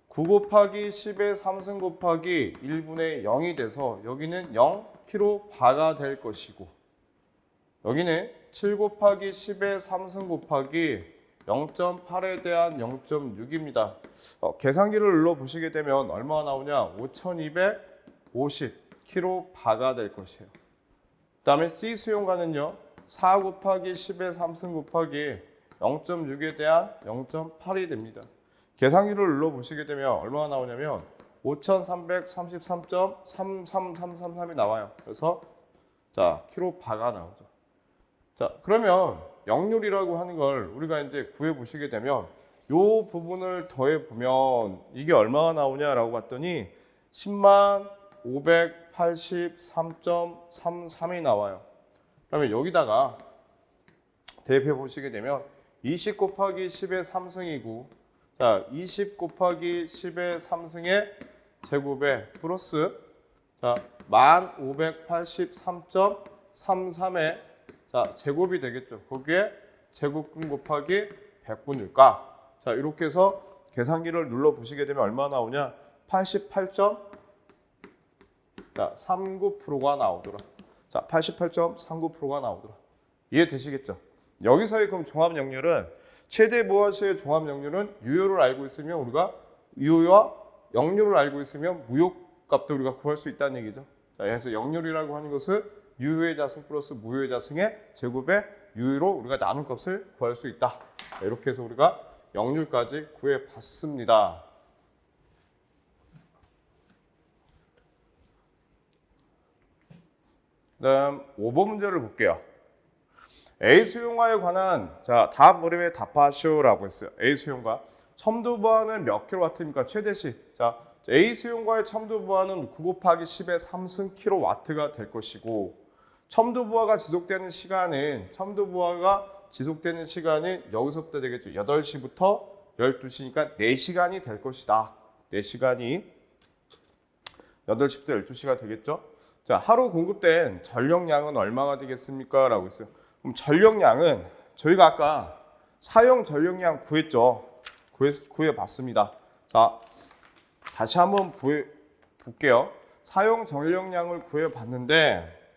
9 곱하기 10의 3승 곱하기 1분의 0이 돼서 여기는 0kg바가 될 것이고 여기는 7 곱하기 10의 3승 곱하기 0.8에 대한 0.6입니다. 계산기를 눌러 보시게 되면 얼마가 나오냐? 5250kg바가 될 것이에요. 그 다음에 C 수용가는요. 4 곱하기 10의 3승 곱하기 0.6에 대한 0.8이 됩니다. 계산기를 눌러 보시게 되면 얼마가 나오냐면 5333.33333이 나와요. 그래서 자, 킬로바가 나오죠. 자, 그러면 역률이라고 하는 걸 우리가 이제 구해 보시게 되면 요 부분을 더해 보면 이게 얼마가 나오냐라고 봤더니 10만 583.33이 나와요. 그러면 여기다가 대입해 보시게 되면 20 곱하기 10의 3승이고 자, 20 곱하기 10의 3승의 제곱에 플러스 자, 1583.33의 자, 제곱이 되겠죠. 거기에 제곱근 곱하기 100분율가. 자, 이렇게 해서 계산기를 눌러 보시게 되면 얼마 나오냐? 88.39%가 나오더라. 자, 88.39%가 나오더라. 이해되시겠죠? 여기서의 그럼 종합 역률은 최대 부하시의 종합 역률은 유효를 알고 있으면 우리가 유효와 역률을 알고 있으면 무효 값도 우리가 구할 수 있다는 얘기죠. 자, 그래서 역률이라고 하는 것은 유효의 자승 플러스 무효의 자승의 제곱의 유효로 우리가 나눈 값을 구할 수 있다. 자, 이렇게 해서 우리가 역률까지 구해 봤습니다. 그다음 5번 문제를 볼게요. A 수용화에 관한 자, 다음 물음에 답하시오라고 했어요. A 수용화 첨도 부하는 몇 킬로와트입니까? 최대시. 자, A 수용과의 첨도 부하는 9 곱하기 10의 3승 킬로와트가 될 것이고 첨도 부하가 지속되는 시간은 여기서부터 되겠죠. 8시부터 12시니까 4시간이 될 것이다. 4시간이 8시부터 12시가 되겠죠. 자, 하루 공급된 전력량은 얼마가 되겠습니까? 라고 했어요. 그럼 전력량은 저희가 아까 사용 전력량 구했죠. 구해봤습니다. 자, 다시 한번 볼게요. 사용 전력량을 구해봤는데,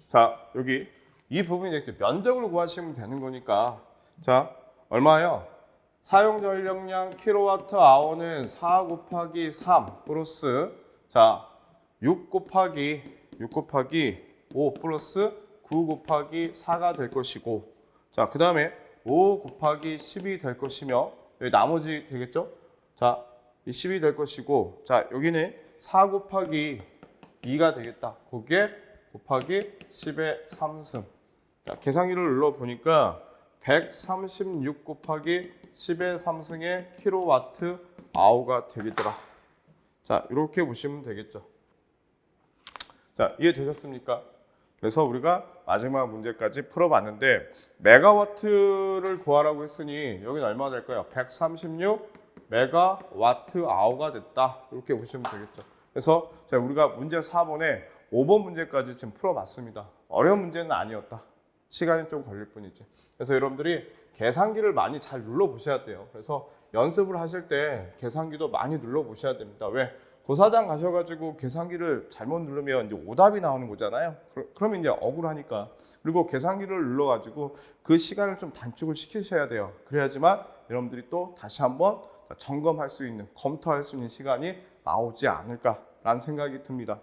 자, 여기 이 부분이 이제 면적을 구하시면 되는 거니까, 자, 얼마예요? 사용 전력량 kWh는 4 곱하기 3 플러스, 자, 6 곱하기 5 플러스 9 곱하기 4가 될 것이고, 자, 그 다음에 5 곱하기 10이 될 것이며, 여기 나머지 되겠죠? 자, 이 10이 될 것이고, 자, 여기는 4 곱하기 2가 되겠다. 거기에 곱하기 10의 3승. 자, 계산기를 눌러보니까 136 곱하기 10의 3승의 킬로와트 아워가 되겠더라. 자, 이렇게 보시면 되겠죠. 자, 이해되셨습니까? 그래서 우리가 마지막 문제까지 풀어봤는데, 메가와트를 구하라고 했으니 여기는 얼마나 될까요? 136 메가와트 아워가 됐다. 이렇게 보시면 되겠죠. 그래서 자, 우리가 문제 4번에 5번 문제까지 지금 풀어봤습니다. 어려운 문제는 아니었다. 시간이 좀 걸릴 뿐이지. 그래서 여러분들이 계산기를 많이 잘 눌러보셔야 돼요. 그래서 연습을 하실 때 계산기도 많이 눌러보셔야 됩니다. 왜? 고사장 가셔가지고 계산기를 잘못 누르면 이제 오답이 나오는 거잖아요. 그러면 이제 억울하니까. 그리고 계산기를 눌러가지고 그 시간을 좀 단축을 시키셔야 돼요. 그래야지만 여러분들이 또 다시 한번 점검할 수 있는, 검토할 수 있는 시간이 나오지 않을까라는 생각이 듭니다.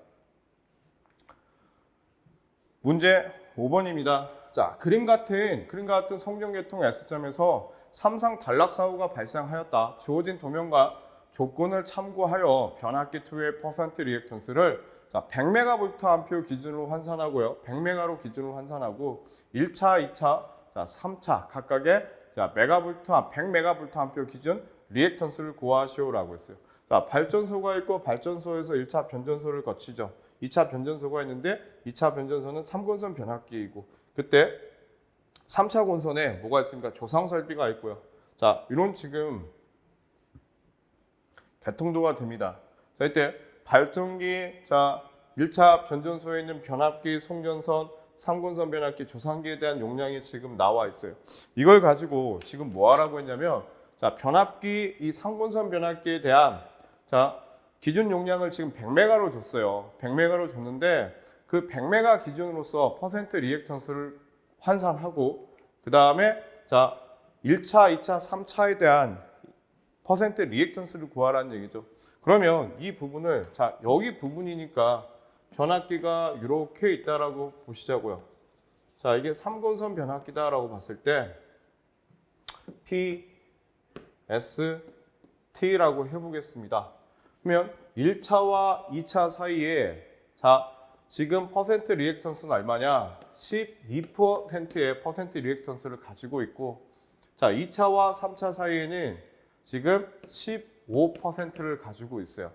문제 5번입니다. 자, 그림 같은 성전계통 S점에서 삼상 단락 사고가 발생하였다. 주어진 도면과 조건을 참고하여 변압기 투의 퍼센트 리액턴스를 100메가볼트 기준으로 환산하고요. 100메가로 기준으로 환산하고 1차, 2차, 3차 각각의 100메가볼트 기준 리액턴스를 구하시오라고 했어요. 자, 발전소가 있고 발전소에서 1차 변전소를 거치죠. 2차 변전소가 있는데 2차 변전소는 3권선 변압기이고, 그때 3차 권선에 뭐가 있습니까? 조상 설비가 있고요. 자, 이런 지금 개통도가 됩니다. 자, 이때 발전기, 자, 1차 변전소에 있는 변압기, 송전선, 3권선 변압기, 조상기에 대한 용량이 지금 나와 있어요. 이걸 가지고 지금 뭐 하라고 했냐면, 자, 변압기, 이 3권선 변압기에 대한, 자, 기준 용량을 지금 100메가로 줬어요. 100메가로 줬는데 그 100메가 기준으로서 퍼센트 리액턴스를 환산하고, 그 다음에 자, 1차, 2차, 3차에 대한 퍼센트 리액턴스를 구하라는 얘기죠. 그러면 이 부분을, 자, 여기 부분이니까 변압기가 이렇게 있다라고 보시자고요. 자, 이게 3권선 변압기다라고 봤을 때 P, S, T라고 해보겠습니다. 그러면 1차와 2차 사이에, 자, 지금 퍼센트 리액턴스는 얼마냐? 12%의 퍼센트 리액턴스를 가지고 있고, 자, 2차와 3차 사이에는 지금 15%를 가지고 있어요.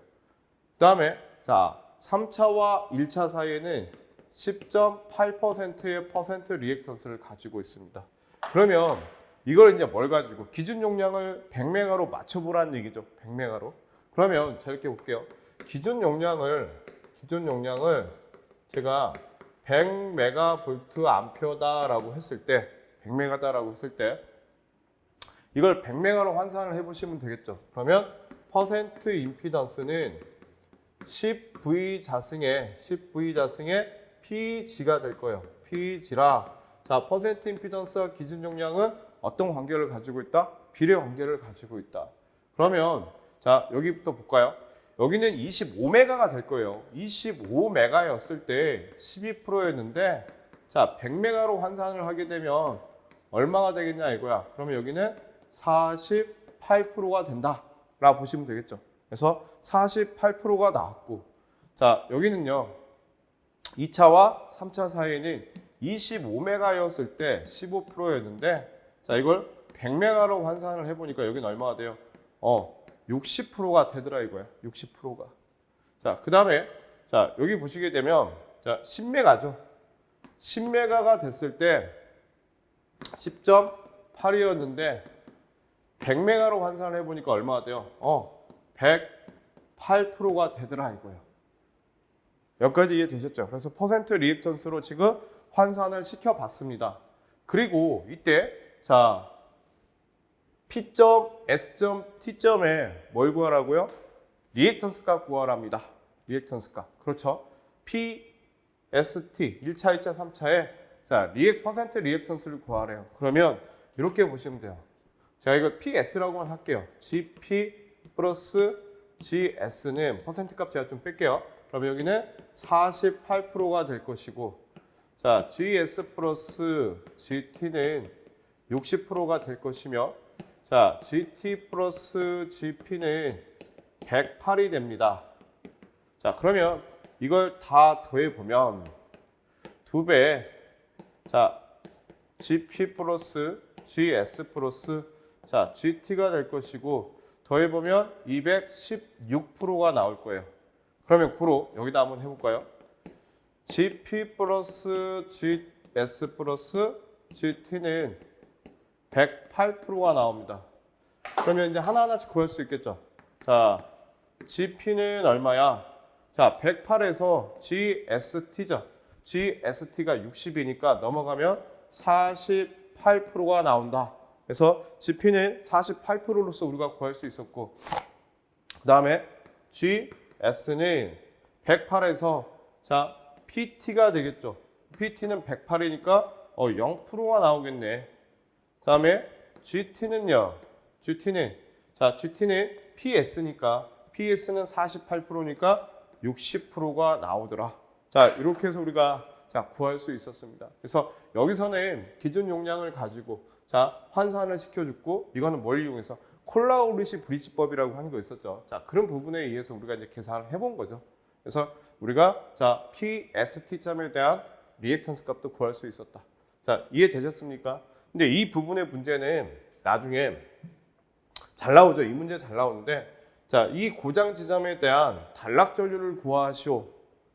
그 다음에, 자, 3차와 1차 사이에는 10.8%의 퍼센트 리액턴스를 가지고 있습니다. 그러면 이걸 이제 뭘 가지고 기준 용량을 100메가로 맞춰보라는 얘기죠. 100메가로. 그러면 자, 이렇게 볼게요. 기준 용량을 제가 100메가볼트 암페어다라고 했을 때, 100메가다라고 했을 때 이걸 100메가로 환산을 해보시면 되겠죠. 그러면 퍼센트 임피던스는 10V 자승의 PG가 될 거예요. PG라, 자, 퍼센트 임피던스와 기준 용량은 어떤 관계를 가지고 있다? 비례 관계를 가지고 있다. 그러면 자, 여기부터 볼까요? 여기는 25메가가 될 거예요. 25메가였을 때 12%였는데, 자, 100메가로 환산을 하게 되면 얼마가 되겠냐 이거야. 그러면 여기는 48%가 된다라고 보시면 되겠죠. 그래서 48%가 나왔고, 자, 여기는요, 2차와 3차 사이에는 25메가였을 때 15%였는데, 자, 이걸 100메가로 환산을 해보니까 여기는 얼마가 돼요? 60%가 되더라 이거야. 60%가. 자, 그 다음에, 자, 여기 보시게 되면, 자, 10메가죠. 10메가가 됐을 때 10.8이었는데 100메가로 환산을 해보니까 얼마가 돼요? 108%가 되더라 이거예요. 여기까지 이해되셨죠? 그래서 퍼센트 리액턴스로 지금 환산을 시켜봤습니다. 그리고 이때 자 P.S.T점에 뭘 구하라고요? 리액턴스 값 구하랍니다. 리액턴스 값. 그렇죠. P.S.T 1차, 2차, 3차에 자 퍼센트 리액턴스를 구하래요. 그러면 이렇게 보시면 돼요. 제가 이걸 P.S.라고만 할게요. G.P 플러스 G.S.는 퍼센트 값 제가 좀 뺄게요. 그러면 여기는 48%가 될 것이고 자 G.S. 플러스 G.T는 60%가 될 것이며 자 G.T 플러스 G.P는 108이 됩니다. 자 그러면 이걸 다 더해보면 2배 자 G.P 플러스 G.S. 플러스 자 G.T가 될 것이고 더해보면 216%가 나올 거예요. 그러면 구로 여기다 한번 해볼까요? G.P 플러스 G.S. 플러스 G.T는 108%가 나옵니다. 그러면 이제 하나하나씩 구할 수 있겠죠. 자, G.P는 얼마야? 자, 108에서 G.S.T죠. G.S.T가 60이니까 넘어가면 48%가 나온다. 그래서 G.P는 48%로서 우리가 구할 수 있었고 그 다음에 G.S는 108에서 자 P.T가 되겠죠. P.T는 108이니까 0%가 나오겠네. 그 다음에 G.T는요. G.T는 P.S니까 P.S는 48%니까 60%가 나오더라. 자 이렇게 해서 우리가 자 구할 수 있었습니다. 그래서 여기서는 기준 용량을 가지고 자 환산을 시켜줬고 이거는 뭘 이용해서 콜라우리시 브리지법이라고 하는 거 있었죠. 자 그런 부분에 의해서 우리가 이제 계산을 해본 거죠. 그래서 우리가 자 PST점에 대한 리액턴스 값도 구할 수 있었다. 자 이해되셨습니까? 근데 이 부분의 문제는 나중에 잘 나오죠. 이 문제 잘 나오는데 자 이 고장 지점에 대한 단락 전류를 구하시오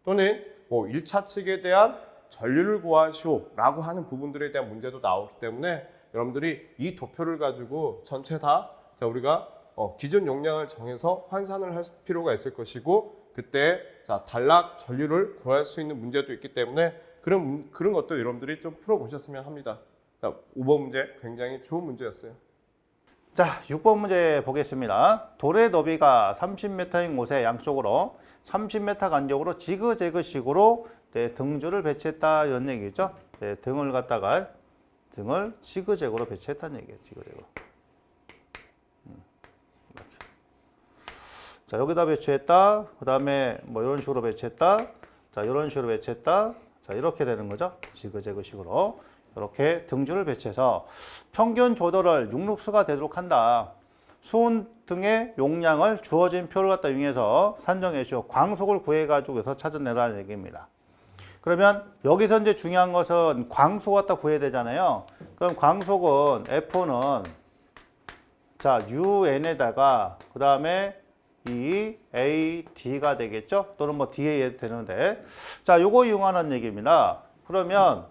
또는 뭐 1차 측에 대한 전류를 구하시오 라고 하는 부분들에 대한 문제도 나오기 때문에 여러분들이 이 도표를 가지고 전체 다 자 우리가 기준 용량을 정해서 환산을 할 필요가 있을 것이고 그때 자 단락 전류를 구할 수 있는 문제도 있기 때문에 그런 것도 여러분들이 좀 풀어보셨으면 합니다. 자 5번 문제 굉장히 좋은 문제였어요. 자, 6번 문제 보겠습니다. 돌의 너비가 30m인 곳에 양쪽으로 30m 간격으로 지그재그식으로 네, 등줄을 배치했다 이런 얘기죠. 네, 등을 지그재그로 배치했다는 얘기예요. 지그재그로. 이렇게. 자, 여기다 배치했다. 그 다음에 뭐 이런 식으로 배치했다. 자, 이런 식으로 배치했다. 자, 이렇게 되는 거죠. 지그재그식으로. 이렇게 등줄을 배치해서 평균 조도를 6룩스가 되도록 한다. 수은 등의 용량을 주어진 표를 갖다 이용해서 산정해 주어 광속을 구해가지고 여기서 찾아내라는 얘기입니다. 그러면 여기서 이제 중요한 것은 광속 갖다 구해야 되잖아요. 그럼 광속은 F는 자 UN에다가 그 다음에 이 AD가 되겠죠? 또는 뭐 DA 해도 되는데 자 요거 이용하는 얘기입니다. 그러면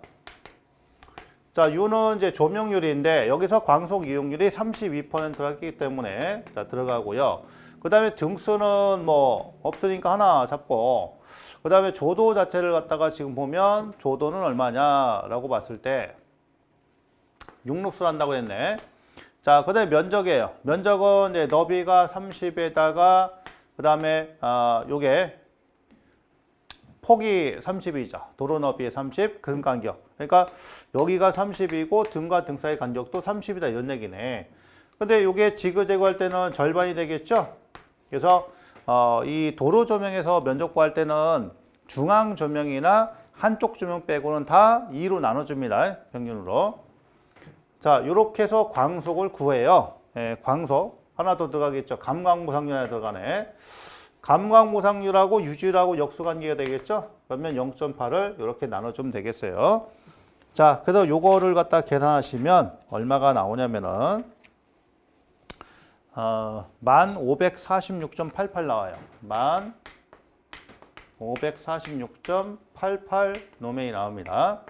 자, U는 이제 조명률인데 여기서 광속 이용률이 32%였기 때문에 자, 들어가고요. 그 다음에 등수는 뭐 없으니까 하나 잡고 그 다음에 조도 자체를 갖다가 지금 보면 조도는 얼마냐라고 봤을 때 6룩스 한다고 했네. 자, 그 다음에 면적이에요. 면적은 이제 너비가 30에다가 그 다음에 요게 폭이 30이죠. 도로 너비의 30, 근 간격. 그러니까 여기가 30이고 등과 등 사이 간격도 30이다 이런 얘기네. 근데 이게 지그재그 할 때는 절반이 되겠죠. 그래서 이 도로 조명에서 면적 구할 때는 중앙 조명이나 한쪽 조명 빼고는 다 2로 나눠줍니다. 평균으로. 자, 이렇게 해서 광속을 구해요. 예, 광속. 하나 더 들어가겠죠. 감광무상률 하나 들어가네. 감광무상률하고 유지율하고 역수관계가 되겠죠? 그러면 0.8을 이렇게 나눠주면 되겠어요. 자, 그래서 요거를 갖다 계산하시면 얼마가 나오냐면은 1546.88 나와요. 1546.88 노멘이 나옵니다.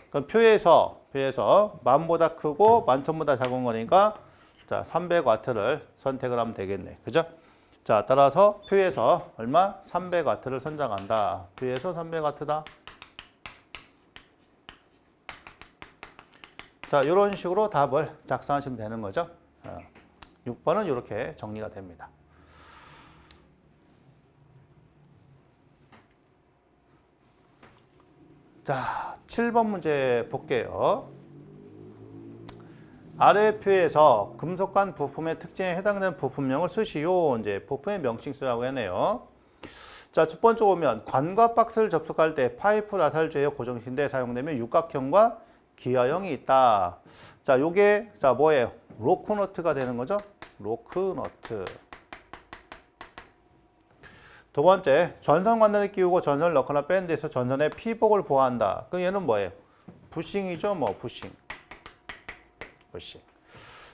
그럼 표에서 만보다 크고 만천보다 작은 거니까 자 300W를 선택을 하면 되겠네. 그죠? 자, 따라서 표에서 얼마? 300W를 선정한다. 표에서 300W다. 자, 이런 식으로 답을 작성하시면 되는 거죠. 6번은 이렇게 정리가 됩니다. 자, 7번 문제 볼게요. 아래 표에서 금속관 부품의 특징에 해당되는 부품명을 쓰시오. 이제 부품의 명칭 쓰라고 했네요. 자, 첫 번째 보면 관과 박스를 접속할 때 파이프 나사를 제어 고정시킨데 사용되면 육각형과 기하형이 있다. 자, 요게 자 뭐예요? 로크너트가 되는 거죠? 로크너트. 두 번째, 전선 관단을 끼우고 전선을 넣거나 빼는 데서 전선의 피복을 보호한다. 그럼 얘는 뭐예요? 부싱이죠, 뭐 부싱. 부싱.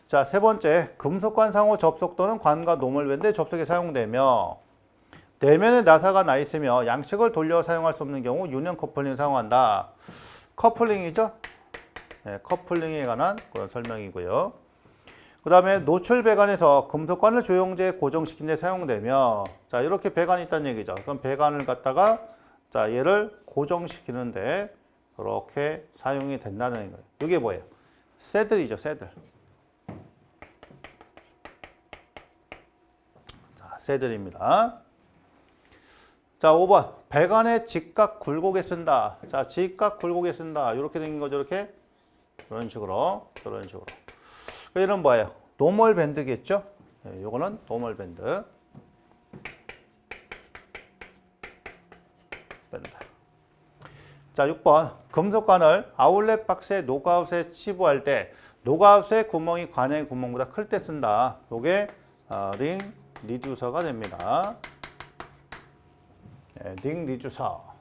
자, 세 번째, 금속관 상호 접속 또는 관과 노멀밴드 접속에 사용되며 내면에 나사가 나 있으며 양측을 돌려 사용할 수 없는 경우 유형 커플링을 사용한다. 커플링이죠? 네, 커플링에 관한 그런 설명이고요. 그 다음에 노출 배관에서 금속관을 조영제에 고정시킨 데 사용되며 자, 이렇게 배관이 있다는 얘기죠. 그럼 배관을 갖다가 자, 얘를 고정시키는데 이렇게 사용이 된다는 거예요. 이게 뭐예요? 새들이죠, 새들. 자, 새들입니다. 자, 5번. 배관에 직각 굴곡에 쓴다. 자, 직각 굴곡에 쓴다. 이렇게 생긴 거죠, 이렇게. 이런 식으로. 얘는 뭐예요? 노멀 밴드겠죠? 네, 요거는 노멀 밴드. 자, 6번. 금속관을 아울렛 박스에 노그아웃에 치부할 때 노그아웃의 구멍이 관의 구멍보다 클 때 쓴다. 요게 링 리듀서가 됩니다. 네, 링 리듀서.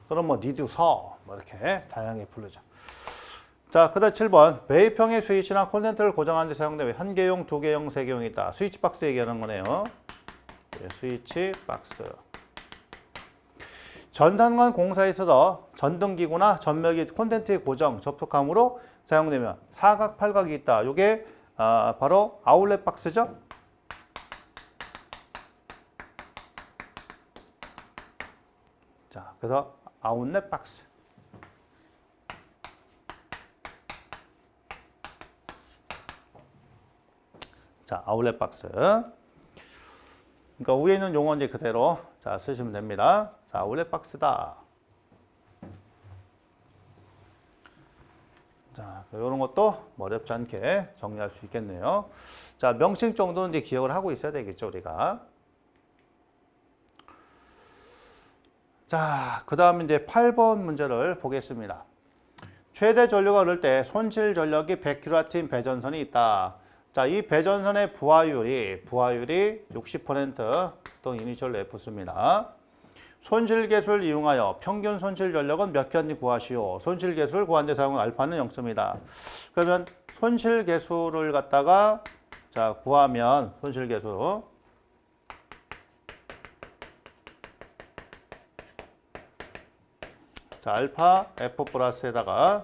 그럼 뭐 리듀서 뭐 이렇게 다양하게 부르죠. 자, 그 다음 7번. 매입형의 스위치나 콘센트를 고정하는 데 사용되는 한 개용, 두 개용, 세 개용이 있다. 스위치 박스 얘기하는 거네요. 네, 스위치 박스. 전산관 공사에 있어서 전등기구나 전멸기 콘센트의 고정, 접촉함으로 사용되면 사각, 팔각이 있다. 이게 바로 아울렛 박스죠. 자, 그래서 아웃렛 박스. 자, 아울렛 박스. 그러니까 위에 있는 용어 이제 그대로 자, 쓰시면 됩니다. 자, 아울렛 박스다. 자, 이런 것도 어렵지 않게 정리할 수 있겠네요. 자, 명칭 정도는 이제 기억을 하고 있어야 되겠죠, 우리가. 자, 그 다음 이제 8번 문제를 보겠습니다. 최대 전류가 흐를 때 손실 전력이 100kW인 배전선이 있다. 자, 이 배전선의 부하율이 60% 또 이니셜 F수입니다. 손실계수를 이용하여 평균 손실 전력은 몇 킬로인지 구하시오. 손실계수를 구하는 데 사용한 알파는 0점이다. 그러면 손실계수를 갖다가 자, 구하면 손실계수 자, 알파 F 플러스에다가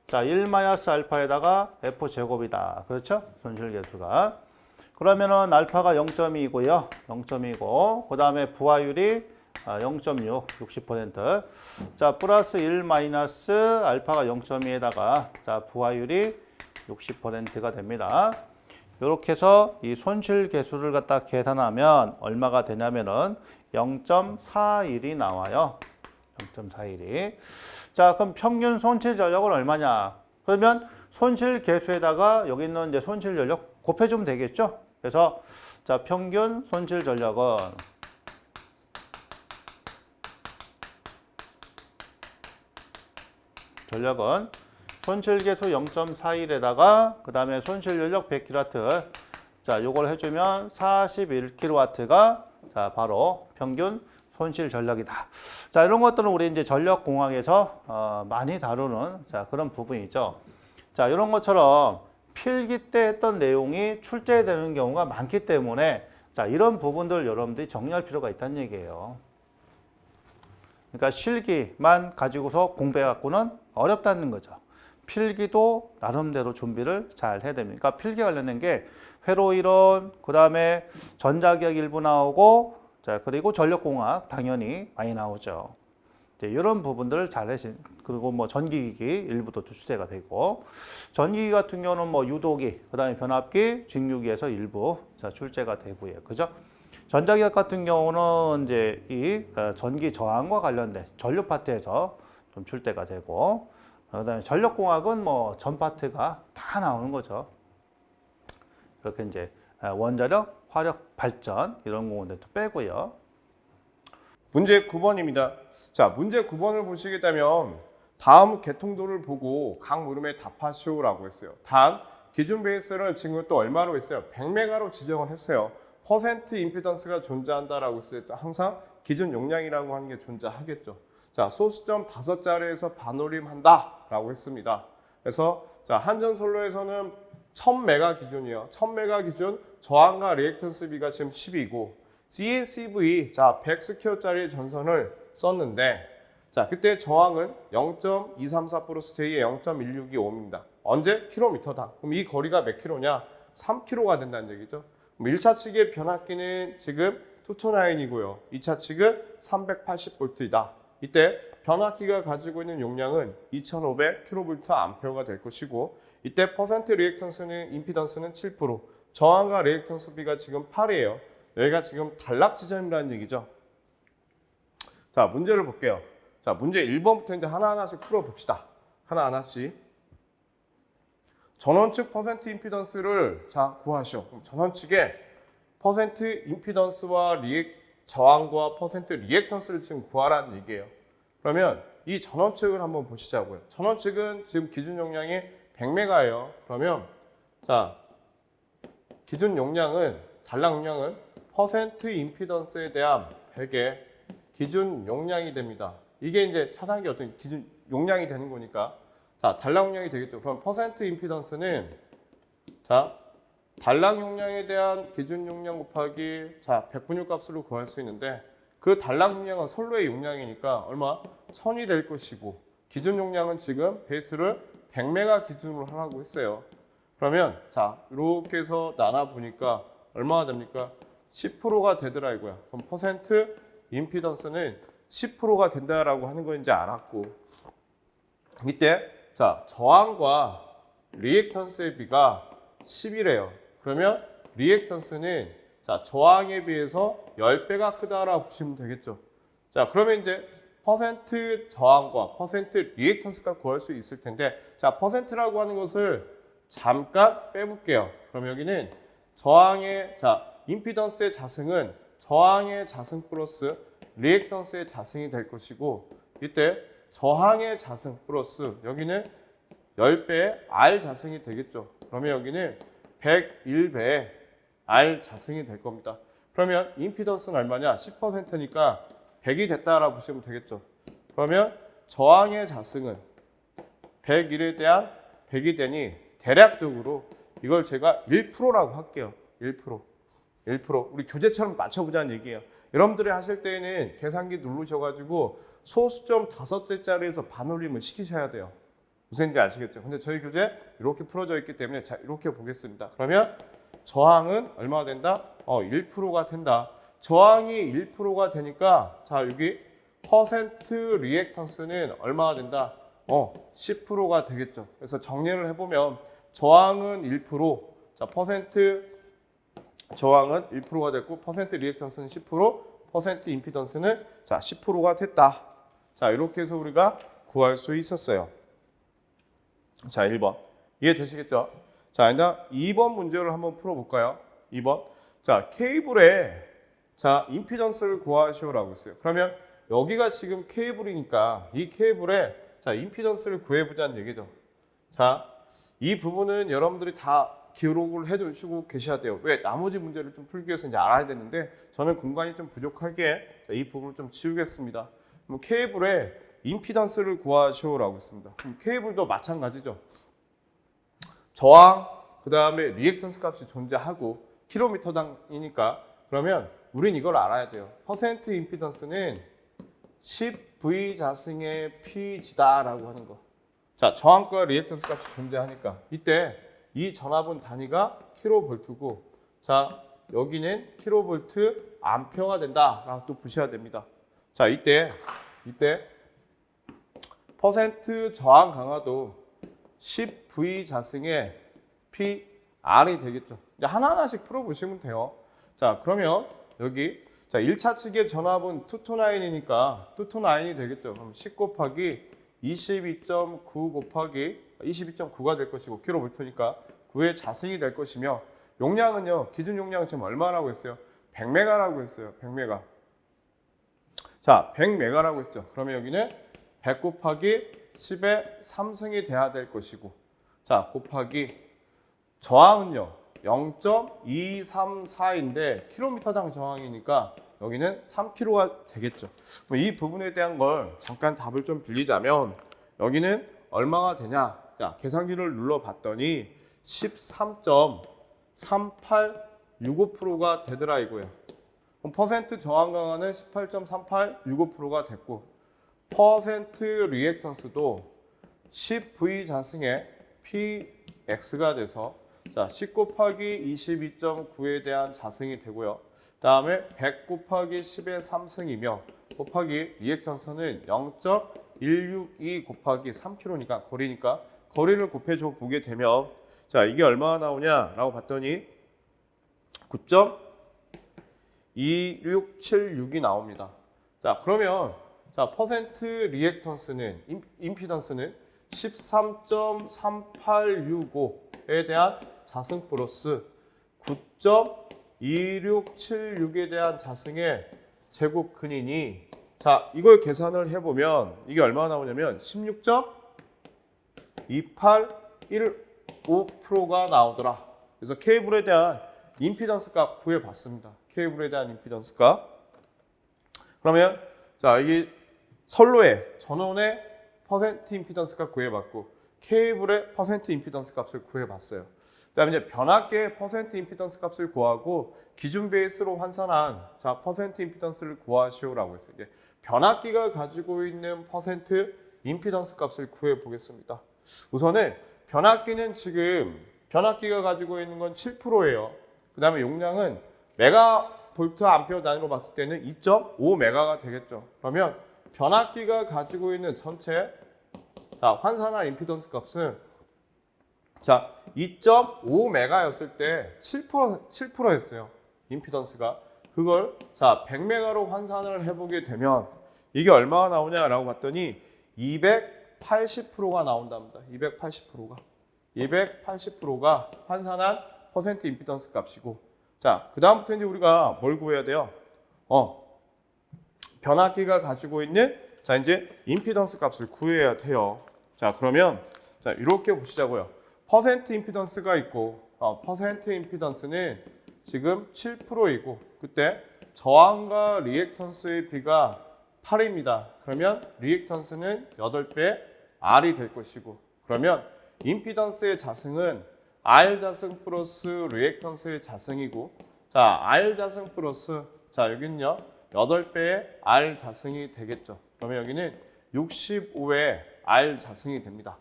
자, 1 마이너스 알파에다가 F 제곱이다. 그렇죠? 손실계수가. 그러면은 알파가 0.2고요. 0.2고, 그 다음에 부하율이 0.6, 60%. 자, 플러스 1 마이너스 알파가 0.2에다가 자, 부하율이 60%가 됩니다. 이렇게 해서 이 손실계수를 갖다 계산하면 얼마가 되냐면은 0.41이 나와요. 0.41이. 자, 그럼 평균 손실 전력은 얼마냐? 그러면 손실 계수에다가 여기 있는 이제 손실 전력 곱해주면 되겠죠? 그래서 자, 평균 손실 전력은 손실 계수 0.41에다가 그 다음에 손실 전력 100kW. 자, 요걸 해주면 41kW가 자, 바로 평균 손실 전력이다. 자, 이런 것들은 우리 이제 전력공학에서 많이 다루는 자, 그런 부분이죠. 자, 이런 것처럼 필기 때 했던 내용이 출제되는 경우가 많기 때문에 자, 이런 부분들 여러분들이 정리할 필요가 있다는 얘기예요. 그러니까 실기만 가지고서 공부해 갖고는 어렵다는 거죠. 필기도 나름대로 준비를 잘 해야 됩니다. 그러니까 필기 관련된 게 회로 이론, 그 다음에 전자기학 일부 나오고 자, 그리고 전력공학 당연히 많이 나오죠. 이제 이런 부분들을 잘 내신. 그리고 뭐 전기기기 일부도 출시가 되고, 전기기 같은 경우는 뭐 유도기, 그다음에 변압기, 직류기에서 일부 자 출제가 되고요. 그죠? 전자기업 같은 경우는 이제 이 전기 저항과 관련된 전류 파트에서 좀 출대가 되고, 그다음에 전력공학은 뭐 전 파트가 다 나오는 거죠. 이렇게 이제 원자력, 화력 발전 이런 공원들도 빼고요. 문제 9번입니다. 자, 문제 9번을 보시게 되면 다음 개통도를 보고 각 물음에 답하시오라고 했어요. 단 기준 베이스를 지금 또 얼마로 했어요? 100메가로 지정을 했어요. 퍼센트 임피던스가 존재한다라고 했을 때 항상 기준 용량이라고 하는 게 존재하겠죠. 자, 소수점 5자리에서 반올림한다라고 했습니다. 그래서 자, 한전솔로에서는 1000메가 기준이요. 1000메가 기준 저항과 리액턴스비가 지금 10이고 CACV 자 100스퀘어짜리 전선을 썼는데 자 그때 저항은 0.234 플러스 J의 0.1625입니다. 언제? 킬로미터당. 그럼 이 거리가 몇 킬로냐? 3킬로가 된다는 얘기죠. 그럼 1차 측의 변압기는 지금 229이고요. 2차 측은 380V이다. 이때 변압기가 가지고 있는 용량은 2500kVA가 될 것이고 이때 퍼센트 리액턴스는 임피던스는 7%, 저항과 리액턴스비가 지금 8이에요. 여기가 지금 단락 지점이라는 얘기죠. 자, 문제를 볼게요. 자, 문제 1번부터 이제 하나하나씩 풀어봅시다. 하나하나씩. 전원 측 퍼센트 임피던스를 자 구하시오. 그럼 전원 측에 퍼센트 임피던스와 저항과 퍼센트 리액턴스를 지금 구하라는 얘기예요. 그러면 이 전원 측을 한번 보시자고요. 전원 측은 지금 기준 용량이 100메가예요. 그러면 자 기준 용량은 단락 용량은 퍼센트 임피던스에 대한 100의 기준 용량이 됩니다. 이게 이제 차단기 어떤 기준 용량이 되는 거니까 자 단락 용량이 되겠죠. 그럼 퍼센트 임피던스는 자 단락 용량에 대한 기준 용량 곱하기 자 100분율 값으로 구할 수 있는데 그 단락 용량은 선로의 용량이니까 얼마? 1000이 될 것이고 기준 용량은 지금 베이스를 100메가 기준으로 하라고 했어요. 그러면 자 이렇게 해서 나눠 보니까 얼마가 됩니까? 10%가 되더라 이거야. 그럼 퍼센트 임피던스는 10%가 된다라고 하는 거 이제 알았고 이때 자 저항과 리액턴스의 비가 10이래요. 그러면 리액턴스는 자 저항에 비해서 10배가 크다라고 보시면 되겠죠. 자 그러면 이제 퍼센트 저항과 퍼센트 리액턴스가 구할 수 있을 텐데 자 퍼센트라고 하는 것을 잠깐 빼볼게요. 그럼 여기는 저항의 자 임피던스의 자승은 저항의 자승 플러스 리액턴스의 자승이 될 것이고 이때 저항의 자승 플러스 여기는 10배의 R 자승이 되겠죠. 그러면 여기는 101배의 R 자승이 될 겁니다. 그러면 임피던스는 얼마냐? 10%니까 100이 됐다라고 보시면 되겠죠. 그러면 저항의 자승은 101에 대한 100이 되니 대략적으로 이걸 제가 1%라고 할게요. 1%. 우리 교재처럼 맞춰보자는 얘기예요. 여러분들이 하실 때에는 계산기 누르셔가지고 소수점 5개짜리에서 반올림을 시키셔야 돼요. 무슨지 아시겠죠? 근데 저희 교재 이렇게 풀어져 있기 때문에 자 이렇게 보겠습니다. 그러면 저항은 얼마가 된다? 1%가 된다. 저항이 1%가 되니까 자 여기 퍼센트 리액턴스는 얼마가 된다? 10%가 되겠죠. 그래서 정리를 해보면 저항은 1%, 자 퍼센트 저항은 1%가 됐고 퍼센트 리액턴스는 10%, 퍼센트 임피던스는 자 10%가 됐다. 자 이렇게 해서 우리가 구할 수 있었어요. 자 1번 이해되시겠죠? 자 이제 2번 문제를 한번 풀어볼까요? 2번 자 케이블에 자 임피던스를 구하시오라고 했어요. 그러면 여기가 지금 케이블이니까 이 케이블에 자 임피던스를 구해보자는 얘기죠. 자 이 부분은 여러분들이 다 기록을 해두시고 계셔야 돼요. 왜? 나머지 문제를 좀 풀기 위해서 이제 알아야 되는데 저는 공간이 좀 부족하기에 이 부분을 좀 지우겠습니다. 그럼 케이블에 임피던스를 구하시오라고 했습니다. 그럼 케이블도 마찬가지죠. 저항, 그 다음에 리액턴스 값이 존재하고 킬로미터당이니까 그러면 우린 이걸 알아야 돼요. 퍼센트 임피던스는 10V 자승의 Pg다라고 하는 거. 자, 저항과 리액턴스 값이 존재하니까 이때 이 전압은 단위가 킬로볼트고 자 여기는 킬로볼트 암페어가 된다라고 또 보셔야 됩니다. 자 이때 퍼센트 저항 강화도 10V 자승의 PR이 되겠죠. 이제 하나하나씩 풀어보시면 돼요. 자, 그러면 여기 자 1차 측의 전압은 229이니까 229이 되겠죠. 그럼 10 곱하기 22.9 곱하기 22.9가 될 것이고 킬로볼트니까 9의 자승이 될 것이며 용량은요. 기준 용량 지금 얼마라고 했어요? 100메가라고 했어요. 100메가. 자, 100메가라고 했죠. 그러면 여기는 100 곱하기 10의 3승이 돼야 될 것이고 자, 곱하기 저항은요. 0.234인데 킬로미터당 저항이니까 여기는 3kg가 되겠죠. 이 부분에 대한 걸 잠깐 답을 좀 빌리자면 여기는 얼마가 되냐? 자, 계산기를 눌러봤더니 13.3865%가 되더라 이거예요. 그럼 퍼센트 저항 강화는 18.3865%가 됐고 퍼센트 리액턴스도 10V 자승의 PX가 돼서 자, 10 곱하기 22.9에 대한 자승이 되고요. 다음에 100 곱하기 10의 3승이며 곱하기 리액턴스는 0.162 곱하기 3kg니까 거리니까 거리를 곱해줘 보게 되면 자, 이게 얼마나 나오냐라고 봤더니 9.2676이 나옵니다. 자, 그러면 자, 퍼센트 리액턴스는 임피던스는 13.3865에 대한 자승 플러스 9.2676에 대한 자승의 제곱 근이니 자, 이걸 계산을 해보면 이게 얼마나 나오냐면 16.2815%가 나오더라. 그래서 케이블에 대한 임피던스 값 구해봤습니다. 케이블에 대한 임피던스 값. 그러면 자, 이게 선로의 전원의 퍼센트 임피던스 값 구해봤고 케이블의 퍼센트 임피던스 값을 구해봤어요. 그다음에 이제 변압계의 퍼센트 임피던스 값을 구하고 기준 베이스로 환산한 자 퍼센트 임피던스를 구하시오라고 했어요. 이제 변압기가 가지고 있는 퍼센트 임피던스 값을 구해 보겠습니다. 우선은 변압기는 지금 변압기가 가지고 있는 건 7%예요. 그다음에 용량은 메가볼트 암페어 단위로 봤을 때는 2.5메가가 되겠죠. 그러면 변압기가 가지고 있는 전체 자 환산한 임피던스 값은 자 2.5메가였을 때 7%였어요. 임피던스가 그걸 자 100메가로 환산을 해보게 되면 이게 얼마가 나오냐라고 봤더니 280%가 나온답니다. 280%가 환산한 퍼센트 임피던스 값이고 자 그다음부터 이제 우리가 뭘 구해야 돼요? 변압기가 가지고 있는 자 이제 임피던스 값을 구해야 돼요. 자 그러면 자 이렇게 보시자고요. 퍼센트 임피던스가 있고 퍼센트 임피던스는 지금 7%이고 그때 저항과 리액턴스의 비가 8입니다. 그러면 리액턴스는 8배 R이 될 것이고 그러면 임피던스의 자승은 R 자승 플러스 리액턴스의 자승이고 자 R 자승 플러스 자 여기는요 8배의 R 자승이 되겠죠. 그러면 여기는 65의 R 자승이 됩니다.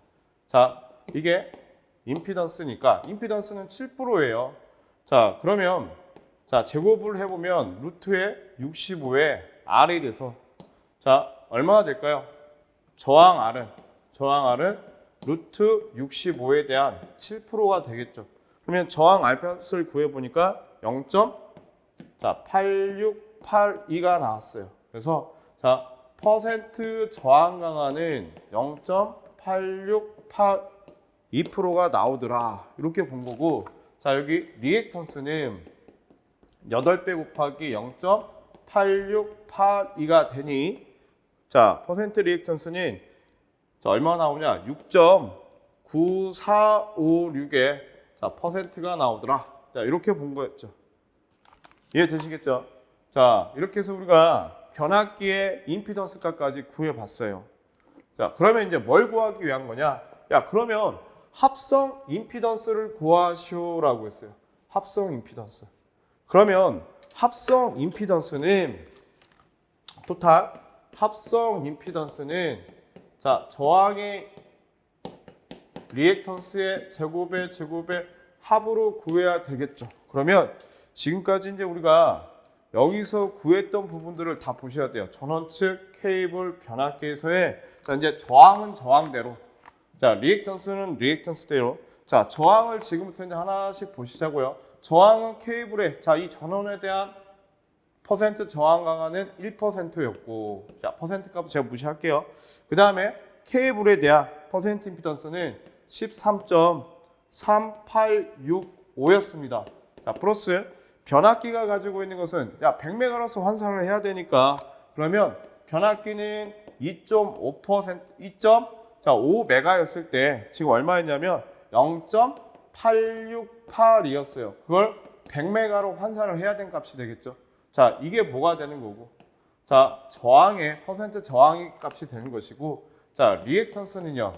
자 이게 임피던스니까 임피던스는 7%예요. 자 그러면 자 제곱을 해보면 루트에 65에 R이 돼서 자 얼마나 될까요? 저항 R은 루트 65에 대한 7%가 되겠죠. 그러면 저항 R값을 구해보니까 0.8682가 나왔어요. 그래서 자 퍼센트 저항 강화는 0.8682%가 나오더라. 이렇게 본 거고 자 여기 리액턴스는 8배 곱하기 0.8682가 되니 자 퍼센트 리액턴스는 자 얼마 나오냐 6.9456의 자 퍼센트가 나오더라. 자 이렇게 본 거였죠. 이해되시겠죠? 자 이렇게 해서 우리가 변압기의 임피던스 값까지 구해봤어요. 자 그러면 이제 뭘 구하기 위한 거냐? 야 그러면 합성 임피던스를 구하시오라고 했어요. 합성 임피던스. 그러면 합성 임피던스는 토탈 합성 임피던스는 자 저항의 리액턴스의 제곱의 합으로 구해야 되겠죠. 그러면 지금까지 이제 우리가 여기서 구했던 부분들을 다 보셔야 돼요. 전원 측 케이블 변압기에서의 자 이제 저항은 저항대로, 자 리액턴스는 리액턴스대로. 자 저항을 지금부터 이제 하나씩 보시자고요. 저항은 케이블에 이 전원에 대한 퍼센트 저항 강화는 1%였고, 자 퍼센트 값은 제가 무시할게요. 그 다음에 케이블에 대한 퍼센트 임피던스는 13.3865였습니다. 자 플러스 변압기가 가지고 있는 것은 100메가로서 환산을 해야 되니까, 그러면 변압기는 2.5메가였을 때 지금 얼마였냐면 0.868이었어요. 그걸 100메가로 환산을 해야 되는 값이 되겠죠. 자 이게 뭐가 되는 거고, 자 저항의 퍼센트 저항의 값이 되는 것이고, 자 리액턴스는요,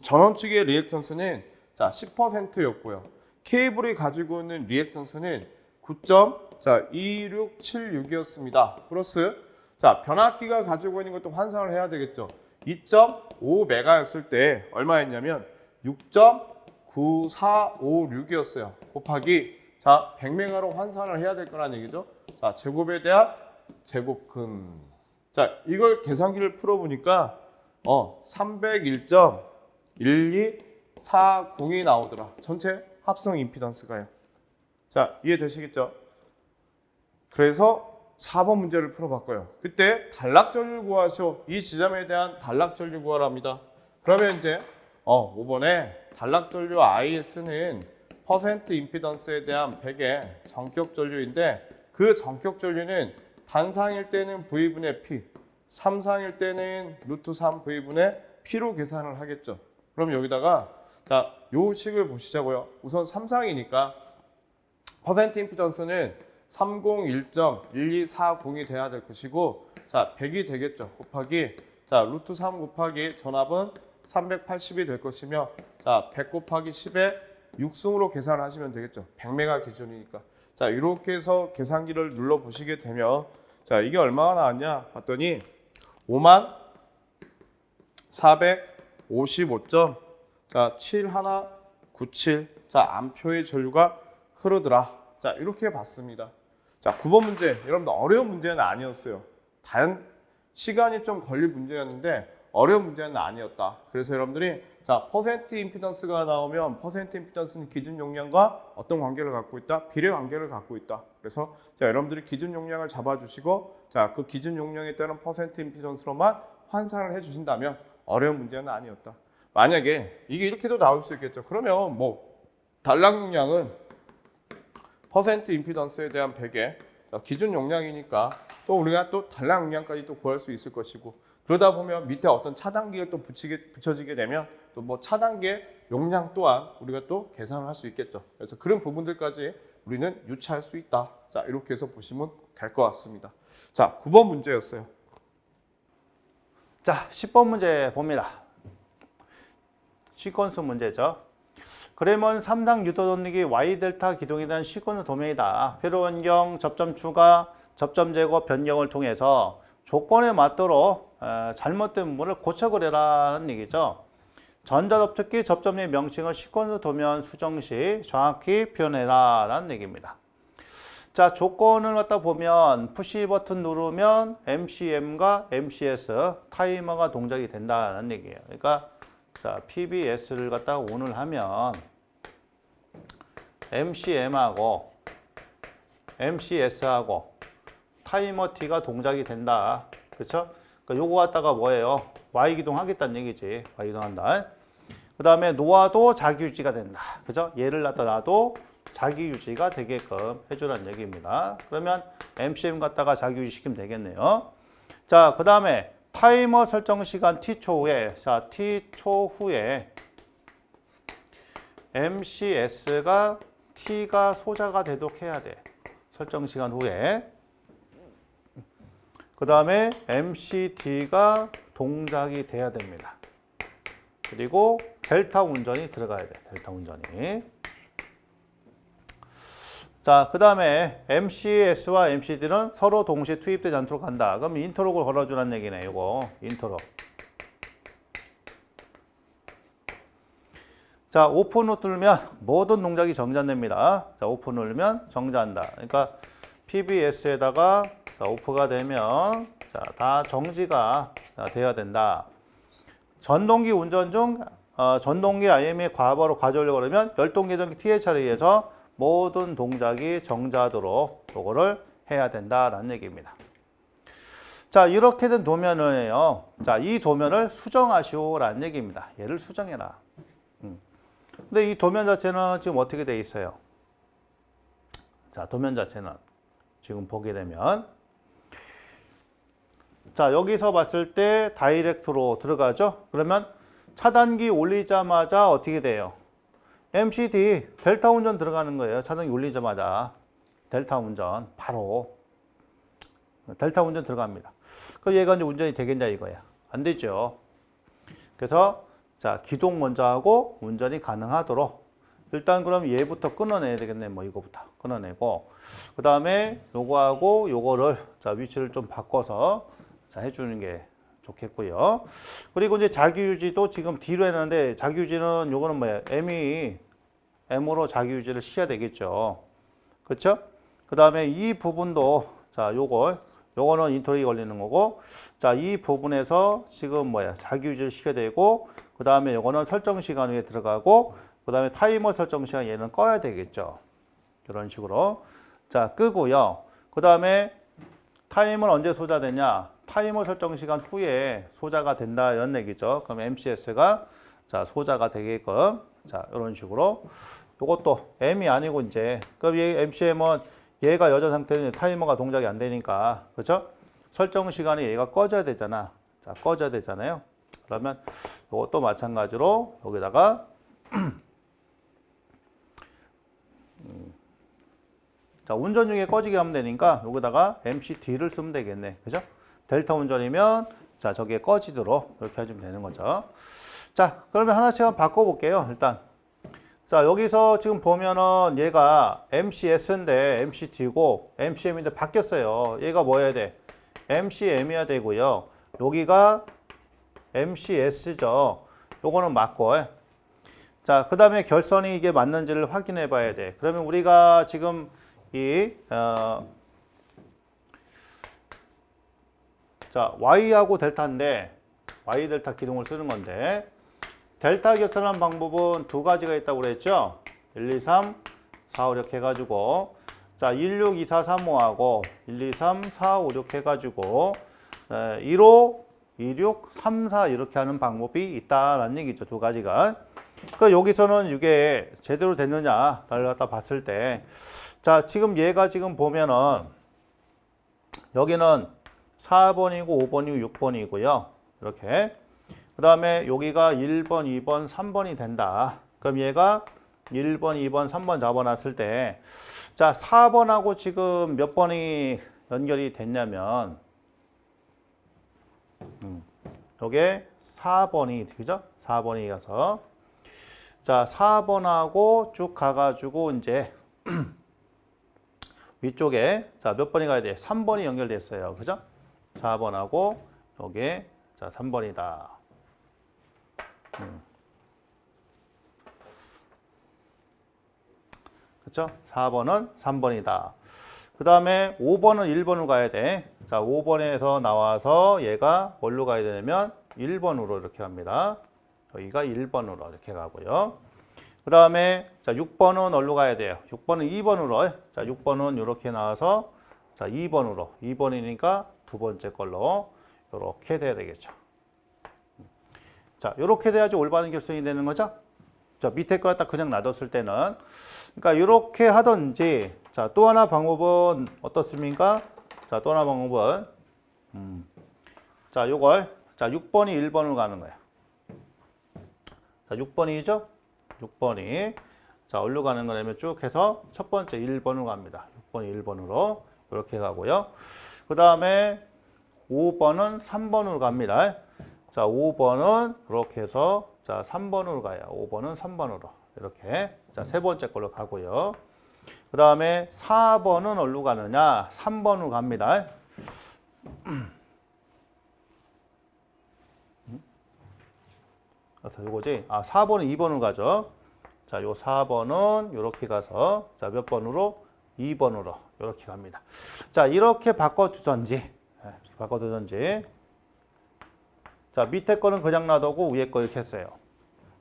전원 측의 리액턴스는 자 10%였고요. 케이블이 가지고 있는 리액턴스는 9.2676이었습니다. 플러스 자 변압기가 가지고 있는 것도 환산을 해야 되겠죠. 2.5메가였을 때 얼마였냐면 6.9456이었어요. 곱하기 자 100메가로 환산을 해야 될 거란 얘기죠. 자 제곱에 대한 제곱근. 자 이걸 계산기를 풀어보니까 301.1240이 나오더라. 전체 합성 임피던스가요. 자 이해되시겠죠? 그래서 4번 문제를 풀어봤고요. 그때 단락전류 구하시오. 이 지점에 대한 단락전류 구하랍니다. 그러면 이제 5번에 단락전류 IS는 퍼센트 임피던스에 대한 100의 전격전류인데, 그 전격전류는 단상일 때는 V분의 P, 삼상일 때는 루트 3 V분의 P로 계산을 하겠죠. 그럼 여기다가 자, 요 식을 보시자고요. 우선 삼상이니까 퍼센트 임피던스는 301.1240이 돼야 될 것이고, 자 100이 되겠죠. 곱하기 자 루트 3 곱하기 전압은 380이 될 것이며, 자 100 곱하기 10에 6승으로 계산을 하시면 되겠죠. 100메가 기준이니까. 자 이렇게 해서 계산기를 눌러 보시게 되면, 자 이게 얼마가 나왔냐 봤더니 54,455.7197 자 암표의 전류가 흐르더라. 자 이렇게 봤습니다. 자 9번 문제, 여러분들 어려운 문제는 아니었어요. 단 시간이 좀 걸릴 문제였는데 어려운 문제는 아니었다. 그래서 여러분들이 자 퍼센트 임피던스가 나오면 퍼센트 임피던스는 기준 용량과 어떤 관계를 갖고 있다? 비례 관계를 갖고 있다. 그래서 자 여러분들이 기준 용량을 잡아주시고, 자 그 기준 용량에 따른 퍼센트 임피던스로만 환산을 해주신다면 어려운 문제는 아니었다. 만약에 이게 이렇게도 나올 수 있겠죠. 그러면 뭐 단락 용량은 퍼센트 임피던스에 대한 100의 기준 용량이니까 또 우리가 또 단락 용량까지 또 구할 수 있을 것이고, 그러다 보면 밑에 어떤 차단기가 또 붙여지게 되면 또 뭐 차단계 용량 또한 우리가 또 계산을 할 수 있겠죠. 그래서 그런 부분들까지 우리는 유추할 수 있다. 자 이렇게 해서 보시면 될 것 같습니다. 자 9번 문제였어요. 자, 10번 문제 봅니다. 시퀀스 문제죠. 그러면 3당 유도 동력이 Y 델타 기동에 대한 시퀀스 도면이다. 회로 변경, 접점 추가, 접점 제거 변경을 통해서 조건에 맞도록 잘못된 부분을 고쳐그래라는 얘기죠. 전자접촉기 접점의 명칭을 시퀀스 도면 수정 시 정확히 표현해라 라는 얘기입니다. 자, 조건을 갖다 보면 푸시 버튼 누르면 MCM과 MCS 타이머가 동작이 된다는 얘기예요. 그러니까 자, PBS를 갖다 ON을 하면 MCM하고 MCS하고 타이머 T가 동작이 된다. 그렇죠? 그러니까 요거 갖다가 뭐예요? Y 기동 하겠다는 얘기지. Y 기동한다. 그 다음에 놓아도 자기 유지가 된다. 그죠? 얘를 갖다 놔도 자기 유지가 되게끔 해주라는 얘기입니다. 그러면 MCM 갖다가 자기 유지 시키면 되겠네요. 자, 그 다음에 타이머 설정 시간 T초 후에, 자, T초 후에 MCS가 T가 소자가 되도록 해야 돼. 설정 시간 후에. 그 다음에 MCD가 동작이 돼야 됩니다. 그리고 델타 운전이 들어가야 돼. 델타 운전이. 자, 그 다음에 MCS와 MCD는 서로 동시에 투입되지 않도록 한다. 그럼 인터록을 걸어주라는 얘기네. 이거 인터록. 자, 오픈을 뚫으면 모든 동작이 정지됩니다. 자, 오픈을 누르면 정지한다. 그러니까 PBS에다가 자, 오프가 되면 자, 다 정지가 돼야 된다. 전동기 운전 중 전동기 IM의 과거로 가져오려고 그러면 열동계전기 THR에 의해서 모든 동작이 정지하도록 요거를 해야 된다라는 얘기입니다. 자, 이렇게 된 도면을요. 자, 이 도면을 수정하시오라는 얘기입니다. 얘를 수정해라. 근데 이 도면 자체는 지금 어떻게 돼 있어요? 자, 도면 자체는 지금 보게 되면 자, 여기서 봤을 때 다이렉트로 들어가죠? 그러면 차단기 올리자마자 어떻게 돼요? MCD 델타 운전 들어가는 거예요. 차단기 올리자마자 델타 운전 바로 델타 운전 들어갑니다. 그럼 얘가 이제 운전이 되겠냐 이거야. 안 되죠. 그래서 자, 기동 먼저 하고 운전이 가능하도록 일단 그럼 얘부터 끊어내야 되겠네. 뭐 이거부터 끊어내고 그 다음에 요거하고 요거를 자, 위치를 좀 바꿔서 자, 해주는 게 좋겠고요. 그리고 이제 자기유지도 지금 뒤로 해놨는데 자기유지는 요거는 뭐야? M으로 자기유지를 시켜야 되겠죠. 그렇죠? 그 다음에 이 부분도 자, 요거는 인터랙이 걸리는 거고 자, 이 부분에서 지금 뭐야? 자기유지를 시켜야 되고 그 다음에 요거는 설정 시간 위에 들어가고 그 다음에 타이머 설정 시간 얘는 꺼야 되겠죠. 이런 식으로 자, 끄고요. 그 다음에 타임은 언제 소자되냐? 타이머 설정 시간 후에 소자가 된다 이런 얘기죠. 그럼 MCS가 자, 소자가 되게끔 자, 이런 식으로 이것도 M이 아니고 이제 그럼 이 MCM은 얘가 여전 상태는 타이머가 동작이 안 되니까 그렇죠? 설정 시간이 얘가 꺼져야 되잖아. 자, 꺼져야 되잖아요. 그러면 이것도 마찬가지로 여기다가 자, 운전 중에 꺼지게 하면 되니까 여기다가 MCD를 쓰면 되겠네. 그죠? 델타 운전이면 자, 저게 꺼지도록 이렇게 해주면 되는 거죠. 자, 그러면 하나씩 한번 바꿔볼게요. 일단 자, 여기서 지금 보면은 얘가 MCS인데 MCD고 MCM인데 바뀌었어요. 얘가 뭐 해야 돼? MCM이어야 되고요. 여기가 MCS죠. 요거는 맞고 자, 그 다음에 결선이 이게 맞는지를 확인해 봐야 돼. 그러면 우리가 지금 자, Y하고 델타인데 Y 델타 기둥을 쓰는 건데 델타 결선하는 방법은 두 가지가 있다고 그랬죠. 1, 2, 3, 4, 5, 6 해가지고 자, 1, 6, 2, 4, 3, 5하고 1, 2, 3, 4, 5, 6 해가지고 1, 5, 2, 6, 3, 4 이렇게 하는 방법이 있다라는 얘기죠. 두 가지가. 그 여기서는 이게 제대로 됐느냐를 갖다 봤을 때 자, 지금 얘가 지금 보면은 여기는 4번이고 5번이고 6번이고요. 이렇게. 그 다음에 여기가 1번, 2번, 3번이 된다. 그럼 얘가 1번, 2번, 3번 잡아놨을 때 자, 4번하고 지금 몇 번이 연결이 됐냐면 요게 4번이 그죠? 4번이 가서 자, 4번하고 쭉 가가지고 이제 위쪽에 자, 몇 번이 가야 돼? 3번이 연결됐어요. 그죠? 4번하고 요게 자, 3번이다. 그렇죠? 4번은 3번이다. 그 다음에 5번은 1번으로 가야 돼. 자, 5번에서 나와서 얘가 뭘로 가야 되냐면 1번으로 이렇게 갑니다. 여기가 1번으로 이렇게 가고요. 그 다음에 자, 6번은 어디로 가야 돼요? 6번은 2번으로. 자, 6번은 이렇게 나와서 자, 2번으로. 2번이니까 두 번째 걸로 이렇게 돼야 되겠죠. 자, 이렇게 돼야지 올바른 결승이 되는 거죠. 자, 밑에 거 딱 그냥 놔뒀을 때는 그러니까 이렇게 하든지 자, 또 하나 방법은 어떻습니까? 자, 또 하나 방법은 자, 요걸 자, 6번이 1번으로 가는 거야. 자, 6번이죠? 6번이 자, 어디로 가는 거냐면 쭉 해서 첫 번째 1번으로 갑니다. 6번이 1번으로 이렇게 가고요. 그 다음에 5번은 3번으로 갑니다. 자, 5번은 이렇게 해서 자, 3번으로 가요. 5번은 3번으로 이렇게 자, 세 번째 걸로 가고요. 그 다음에 4번은 어디로 가느냐? 3번으로 갑니다. 그래서 요거지. 아, 4번은 2번으로 가죠. 자, 요 4번은 이렇게 가서 자, 몇 번으로? 2번으로 이렇게 갑니다. 자, 이렇게 바꿔두든지, 자, 밑에 거는 그냥 놔두고 위에 거 이렇게 했어요.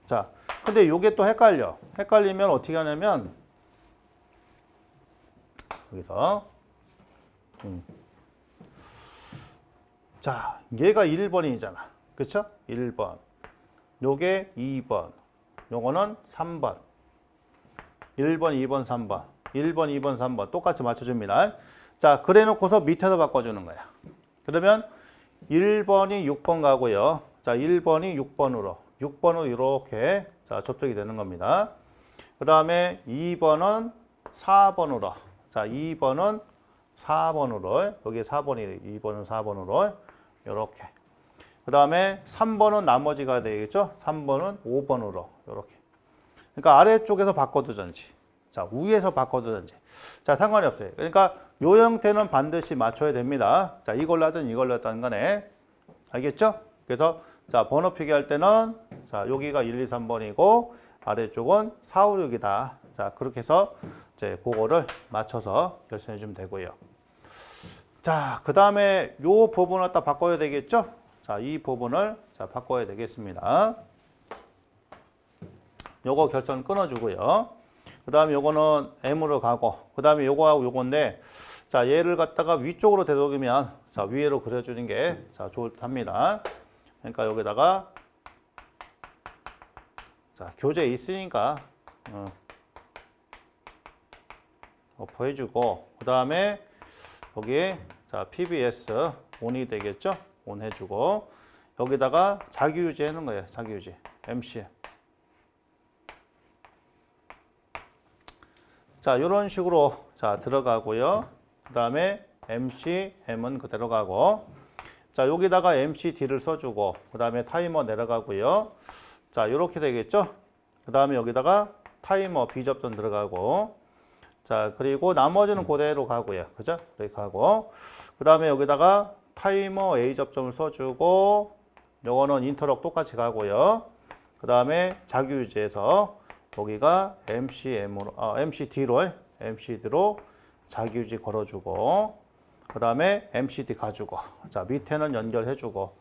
자, 근데 요게 또 헷갈려. 헷갈리면 어떻게 하냐면, 여기서, 자, 얘가 1번이잖아. 그쵸? 1번. 요게 2번. 요거는 3번. 1번, 2번, 3번. 1번, 2번, 3번. 똑같이 맞춰줍니다. 자, 그래 놓고서 밑에도 바꿔주는 거야. 그러면 1번이 6번 가고요. 자, 1번이 6번으로. 6번으로 이렇게 자, 접속이 되는 겁니다. 그 다음에 2번은 4번으로. 자, 2번은 4번으로. 여기 4번이 2번은 4번으로. 이렇게. 그 다음에 3번은 나머지가 되겠죠? 3번은 5번으로. 이렇게. 그러니까 아래쪽에서 바꿔두든지. 자, 위에서 바꿔두든지. 자, 상관이 없어요. 그러니까 요 형태는 반드시 맞춰야 됩니다. 자, 이걸로 하든 이걸로 하든 간에. 알겠죠? 그래서 자, 번호 표기할 때는 자, 여기가 1, 2, 3번이고 아래쪽은 4, 5, 6이다. 자, 그렇게 해서 이제 그거를 맞춰서 결정해 주면 되고요. 자, 그다음에 요 부분을 갖다 바꿔야 되겠죠? 자, 이 부분을 자, 바꿔야 되겠습니다. 요거 결선 끊어 주고요. 그다음에 요거는 M으로 가고 그다음에 요거하고 요건데 자, 얘를 갖다가 위쪽으로 되돌리면 자, 위로 그려 주는 게 자, 좋을 듯합니다. 그러니까 여기다가 자, 교재 있으니까 오퍼 해주고 그 다음에 여기 자, PBS ON이 되겠죠? ON 해주고 여기다가 자기유지 하는 거예요. 자기유지 MC. 자, 이런 식으로 자, 들어가고요. 그 다음에 MC M은 그대로 가고 자, 여기다가 MCD를 써주고 그 다음에 타이머 내려가고요. 자, 이렇게 되겠죠? 그 다음에 여기다가 타이머 B접점 들어가고 자, 그리고 나머지는 그대로 가고요. 그죠? 이렇게 가고 그 다음에 여기다가 타이머 A접점을 써주고 요거는 인터럭 똑같이 가고요. 그 다음에 자기유지에서 여기가 MCD로 자기유지 걸어주고 그 다음에 MCD 가지고 자, 밑에는 연결해주고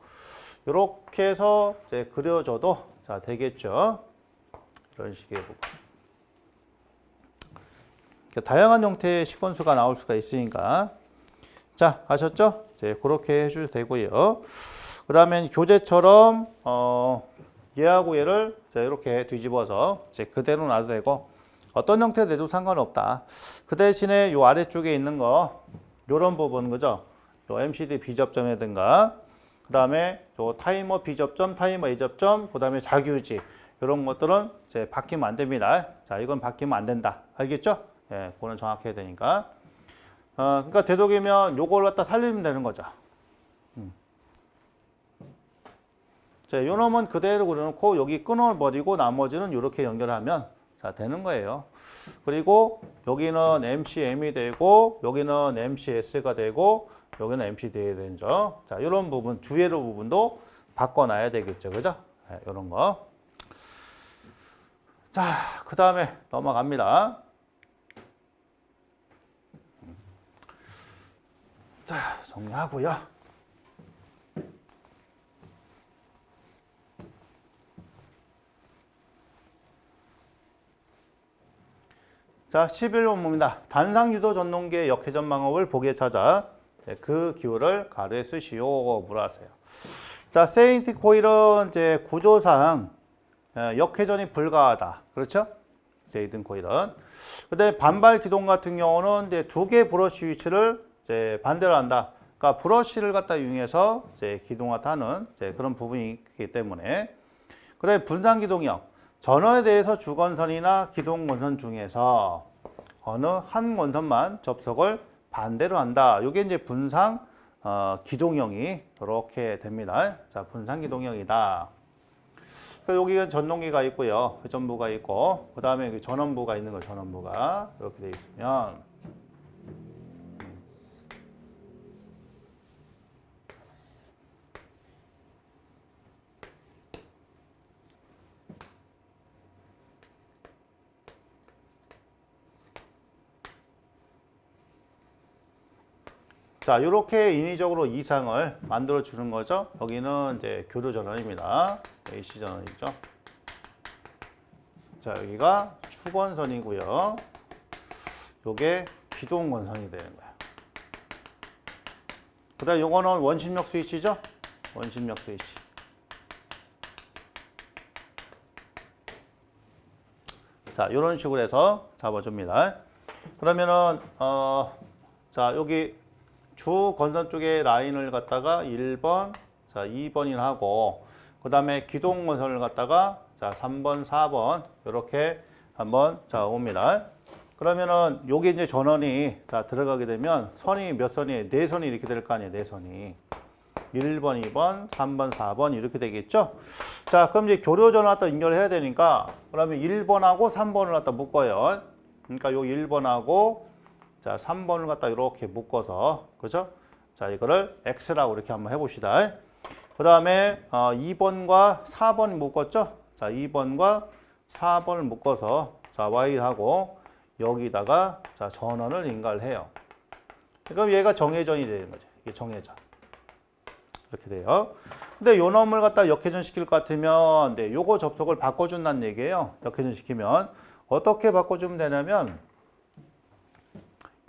이렇게 해서 이제 그려줘도 자, 되겠죠. 이런 식의 부분. 다양한 형태의 시퀀스가 나올 수가 있으니까 자, 아셨죠? 이제 그렇게 해주셔도 되고요. 그 다음에 교재처럼 얘하고 얘를 자, 이렇게 뒤집어서 이제 그대로 놔도 되고 어떤 형태 내도 상관없다. 그 대신에 요 아래쪽에 있는 거 요런 부분 그죠? 요 MCD B접점이라든가 그 다음에 요 타이머 B접점, 타이머 A접점, 그 다음에 자기유지 이런 것들은 이제 바뀌면 안 됩니다. 자, 이건 바뀌면 안 된다. 알겠죠? 예, 그거는 정확해야 되니까. 그러니까 되도록이면 요걸 갖다 살리면 되는 거죠. 자, 요 놈은 그대로 그려놓고 여기 끊어버리고 나머지는 이렇게 연결하면 자, 되는 거예요. 그리고 여기는 MCM이 되고 여기는 MCS가 되고 여기는 MCD가 되죠. 자, 이런 부분 주예로 부분도 바꿔놔야 되겠죠. 그죠? 네, 이런 거. 자, 그 다음에 넘어갑니다. 자, 정리하고요. 자, 11번입니다. 단상유도 전동기의 역회전 방법을 보기에 찾아 그 기호를 가로에 쓰시오. 물어봤어요. 자, 세인트 코일은 이제 구조상 역회전이 불가하다. 그렇죠? 세이든 코일은. 근데 반발 기동 같은 경우는 이제 두 개의 브러쉬 위치를 이제 반대로 한다. 그러니까 브러쉬를 갖다 이용해서 이제 기동하는 이제 그런 부분이 있기 때문에. 그다음에 분산 기동형. 전원에 대해서 주건선이나 기동건선 중에서 어느 한 건선만 접속을 반대로 한다. 이게 이제 분산 기동형이 이렇게 됩니다. 자, 분산 기동형이다. 여기가 전동기가 있고요. 회전부가 있고, 그 다음에 여기 전원부가 있는 거, 전원부가 이렇게 되어 있으면. 자, 이렇게 인위적으로 이상을 만들어 주는 거죠. 여기는 이제 교류 전원입니다. AC 전원이죠. 자, 여기가 축원선이고요. 요게 기동건선이 되는 거예요. 그다음 요거는 원심력 스위치죠. 원심력 스위치. 자, 이런 식으로 해서 잡아줍니다. 그러면은 자, 여기 주 건선 쪽에 라인을 갖다가 1번, 자, 2번이나 하고, 그 다음에 기동 건선을 갖다가 자, 3번, 4번 이렇게 한번 자 옵니다. 그러면은 요게 이제 전원이 자 들어가게 되면 선이 몇 선이 네 선이 이렇게 될 거 아니에요. 네 선이 1번, 2번, 3번, 4번 이렇게 되겠죠. 자, 그럼 이제 교류 전원 갖다 연결해야 되니까 그러면 1번하고 3번을 갖다 묶어요. 그러니까 요 1번하고 자 3번을 갖다 이렇게 묶어서 그죠? 자, 이거를 X라고 이렇게 한번 해봅시다. 그 다음에 2번과 4번 묶었죠? 자, 2번과 4번을 묶어서 자, Y하고 여기다가 자, 전원을 인가해요. 그럼 얘가 정회전이 되는 거죠. 이게 정회전. 이렇게 돼요. 근데 요 놈을 갖다 역회전 시킬 것 같으면 네, 요거 접속을 바꿔준다는 얘기예요. 역회전 시키면 어떻게 바꿔주면 되냐면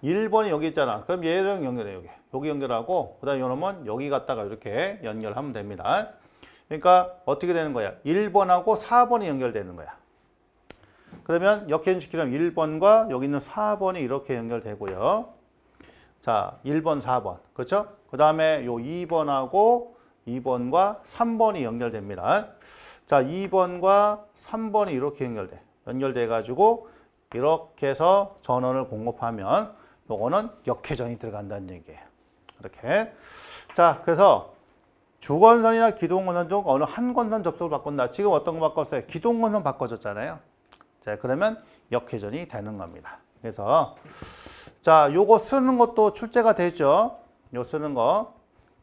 1번이 여기 있잖아. 그럼 얘랑 연결해 여기. 여기 연결하고 그다음에 요 놈은 여기 갖다가 이렇게 연결하면 됩니다. 그러니까 어떻게 되는 거야? 1번하고 4번이 연결되는 거야. 그러면 역회전 시키려면 1번과 여기 있는 4번이 이렇게 연결되고요. 자, 1번, 4번. 그렇죠? 그 다음에 요 2번하고 2번과 3번이 연결됩니다. 자, 2번과 3번이 이렇게 연결돼 가지고 이렇게 해서 전원을 공급하면 요거는 역회전이 들어간다는 얘기예요. 이렇게. 자, 그래서 주건선이나 기동건선 중 어느 한 건선 접속을 바꾼다. 지금 어떤 거 바꿨어요? 기동건선 바꿔줬잖아요. 자, 그러면 역회전이 되는 겁니다. 그래서 자, 요거 쓰는 것도 출제가 되죠. 요 쓰는 거.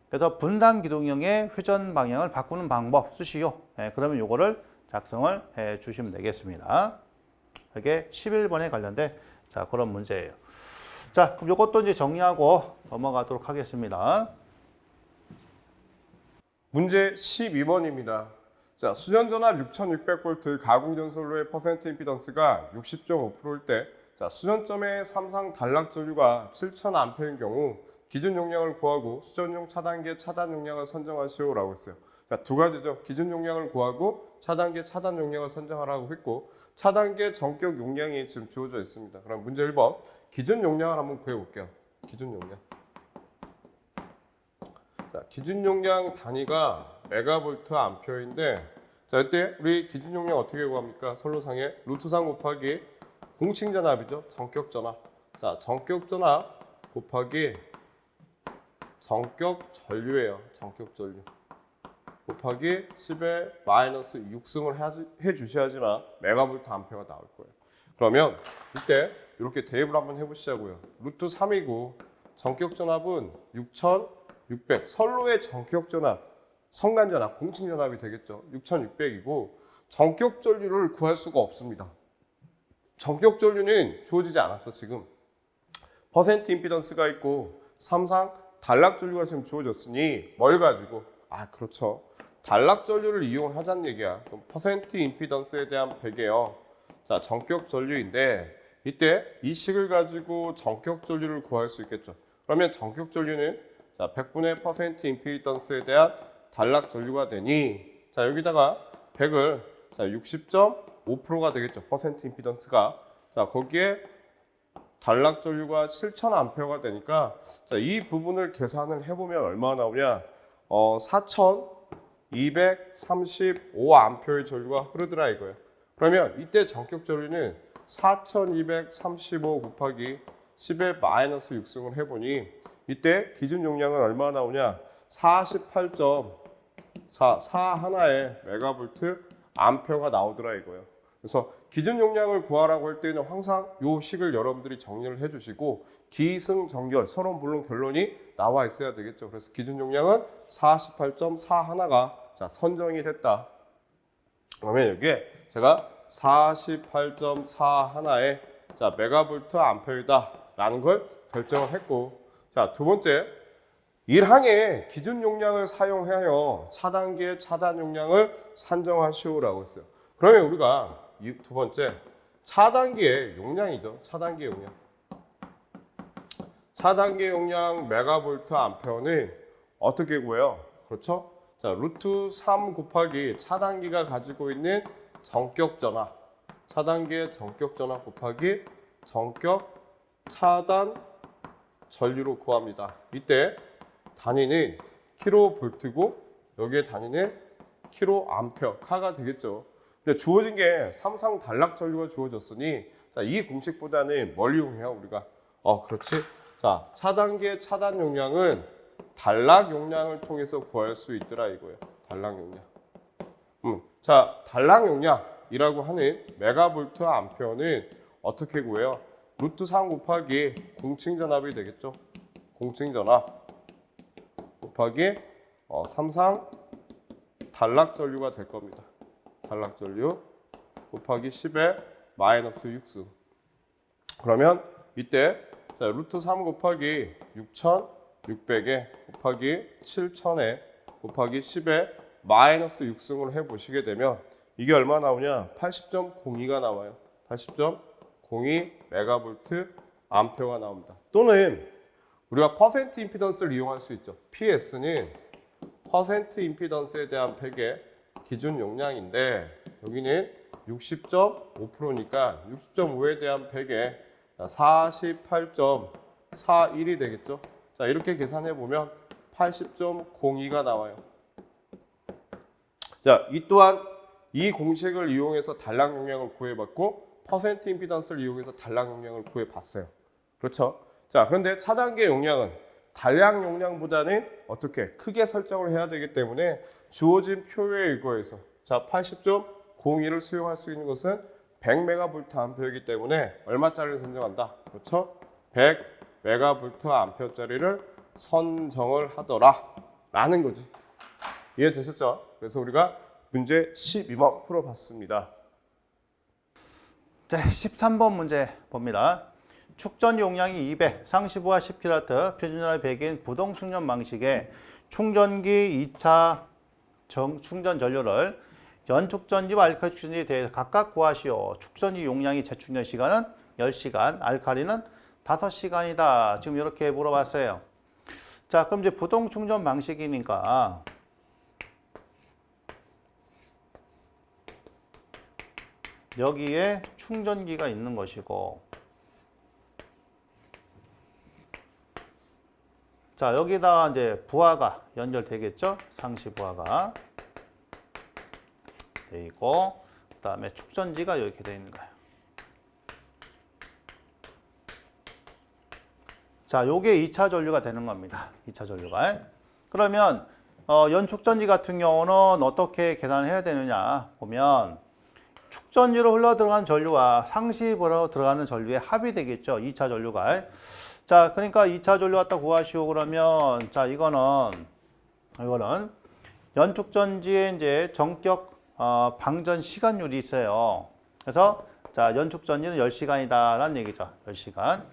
그래서 분당 기동형의 회전 방향을 바꾸는 방법 쓰시오. 네, 그러면 요거를 작성을 해 주시면 되겠습니다. 이게 11번에 관련된 자, 그런 문제예요. 자, 그럼 요것도 이제 정리하고 넘어가도록 하겠습니다. 문제 12번입니다. 자, 수전전압 6600V 가공전선로의 퍼센트 임피던스가 60.5%일 때 자, 수전점의 삼상 단락 전류가 7000A인 경우 기준 용량을 구하고 수전용 차단계 차단 용량을 선정하시오라고 했어요. 자, 두 가지죠. 기준 용량을 구하고 차단계 차단 용량을 선정하라고 했고 차단계 전격 용량이 지금 주어져 있습니다. 그럼 문제 1번 기준 용량을 한번 구해볼게요. 기준 용량. 자, 기준 용량 단위가 메가볼트 암페어인데 자, 이때 우리 기준 용량 어떻게 구합니까? 선로상에 루트3 곱하기 공칭 전압이죠. 전격 전압. 자, 전격 전압 곱하기 전격 전류예요. 전격 전류. 곱하기 10의 마이너스 6승을 해 주셔야지만 메가볼트 암페어가 나올 거예요. 그러면 이때 이렇게 대입을 한번 해보시자고요. 루트 3이고 전격 전압은 6600. 선로의 전격 전압, 성간 전압, 공칭 전압이 되겠죠. 6600이고 전격 전류를 구할 수가 없습니다. 전격 전류는 주어지지 않았어 지금. 퍼센트 임피던스가 있고 삼상 단락 전류가 지금 주어졌으니 뭘 가지고 그렇죠. 단락 전류를 이용하자는 얘기야. 그럼 퍼센트 임피던스에 대한 베개요. 자, 전격 전류인데 이때 이 식을 가지고 전격 전류를 구할 수 있겠죠. 그러면 전격 전류는 자, 100분의 퍼센트 임피던스에 대한 단락 전류가 되니 자, 여기다가 100을 자, 60.5%가 되겠죠. 퍼센트 임피던스가. 자, 거기에 단락 전류가 7000A가 되니까 자, 이 부분을 계산을 해보면 얼마나 나오냐? 4235A의 전류가 흐르더라 이거예요. 그러면 이때 전격 전류는 4235 곱하기 10의 마이너스 6승을 해보니 이때 기준 용량은 얼마나 나오냐? 48.4 하나의 메가볼트 암페어가 나오더라 이거예요. 그래서 기준 용량을 구하라고 할 때는 항상 요 식을 여러분들이 정리를 해주시고 기승전결 서로 물론 결론이 나와 있어야 되겠죠. 그래서 기준 용량은 48.4 하나가 자, 선정이 됐다. 그러면 여기에 제가 48.4 하나의 자, 메가볼트 암페어이다 라는 걸 결정을 했고 자, 두 번째 1항의 기준 용량을 사용하여 차단기의 차단 용량을 산정하시오라고 했어요. 그러면 우리가 이 두 번째 차단기의 용량이죠. 차단기의 용량. 차단기 용량 메가볼트 암페어는 어떻게 구해요? 그렇죠? 자, 루트 3 곱하기 차단기가 가지고 있는 전격 전압. 차단기의 전격 전압 곱하기 전격 차단 전류로 구합니다. 이때 단위는 킬로볼트고 여기에 단위는 킬로암페어, 카가 되겠죠. 근데 주어진 게 삼성 단락 전류가 주어졌으니 자, 이 공식보다는 뭘 이용해요, 우리가? 그렇지. 자, 차단기의 차단 용량은 단락 용량을 통해서 구할 수 있더라 이거예요. 단락 용량. 자, 단락 용량이라고 하는 메가볼트 암페어는 어떻게 구해요? 루트 3 곱하기 공칭 전압이 되겠죠. 공칭 전압 곱하기 삼상 단락 전류가 될 겁니다. 단락 전류 곱하기 10의 마이너스 6승. 그러면 이때 자, 루트 3 곱하기 6,600에 곱하기 7,000에 곱하기 10에 마이너스 6승을 해보시게 되면 이게 얼마 나오냐? 80.02가 나와요. 80.02 메가볼트 암페어가 나옵니다. 또는 우리가 퍼센트 임피던스를 이용할 수 있죠. PS는 퍼센트 임피던스에 대한 팩의 기준 용량인데 여기는 60.5%니까 60.5에 대한 팩의 48.41이 되겠죠. 자, 이렇게 계산해 보면 80.02가 나와요. 자, 이 또한 이 공식을 이용해서 단락 용량을 구해봤고 퍼센트 임피던스를 이용해서 단락 용량을 구해봤어요. 그렇죠? 자, 그런데 차단기 용량은 단락 용량보다는 어떻게 크게 설정을 해야 되기 때문에 주어진 표에 의거해서 자, 80.02를 수용할 수 있는 것은 100메가볼트 암페어이기 때문에 얼마짜리를 선정한다? 그렇죠? 100메가볼트 암페어짜리를 선정을 하더라 라는 거지. 이해되셨죠? 그래서 우리가 문제 12번 풀어봤습니다. 자, 13번 문제 봅니다. 축전 용량이 200, 상시부하 10kW, 표준전압 100인 부동 충전 방식의 충전기 2차 충전 전류를 연축전지와 알칼리 축전지에 대해 각각 구하시오. 축전지 용량이 재충전 시간은 10시간, 알칼리는 5시간이다. 지금 이렇게 물어봤어요. 자, 그럼 이제 부동 충전 방식이니까 여기에 충전기가 있는 것이고, 자, 여기다 이제 부하가 연결되겠죠? 상시 부하가 돼 있고, 그 다음에 축전지가 이렇게 되어 있는 거예요. 자, 요게 2차 전류가 되는 겁니다. 2차 전류가. 그러면 연축전지 같은 경우는 어떻게 계산을 해야 되느냐 보면 축전지로 흘러 들어간 전류와 상시부로 들어가는 전류의 합이 되겠죠. 2차 전류가. 자, 그러니까 2차 전류 갖다 구하시오. 그러면 자, 이거는 연축전지에 이제 전격 방전 시간율이 있어요. 그래서 자, 연축전지는 10시간이다라는 얘기죠. 10시간.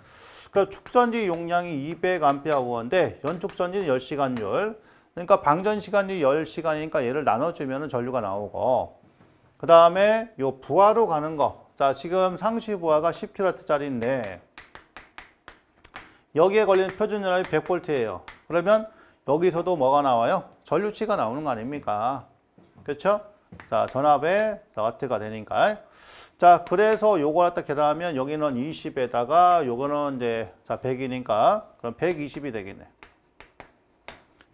그래서 축전지 용량이 200Ah인데 연축전지는 10시간율. 그러니까 방전 시간이 10시간이니까 얘를 나눠주면 전류가 나오고, 그 다음에 요 부하로 가는 거. 자, 지금 상시 부하가 10kW짜리인데 여기에 걸리는 표준 전압이 100V예요. 그러면 여기서도 뭐가 나와요? 전류치가 나오는 거 아닙니까? 그렇죠? 자, 전압의 와트가 되니까. 자, 그래서 요걸 갖다 계산하면 여기는 20에다가 요거는 이제 자, 100이니까 그럼 120이 되겠네.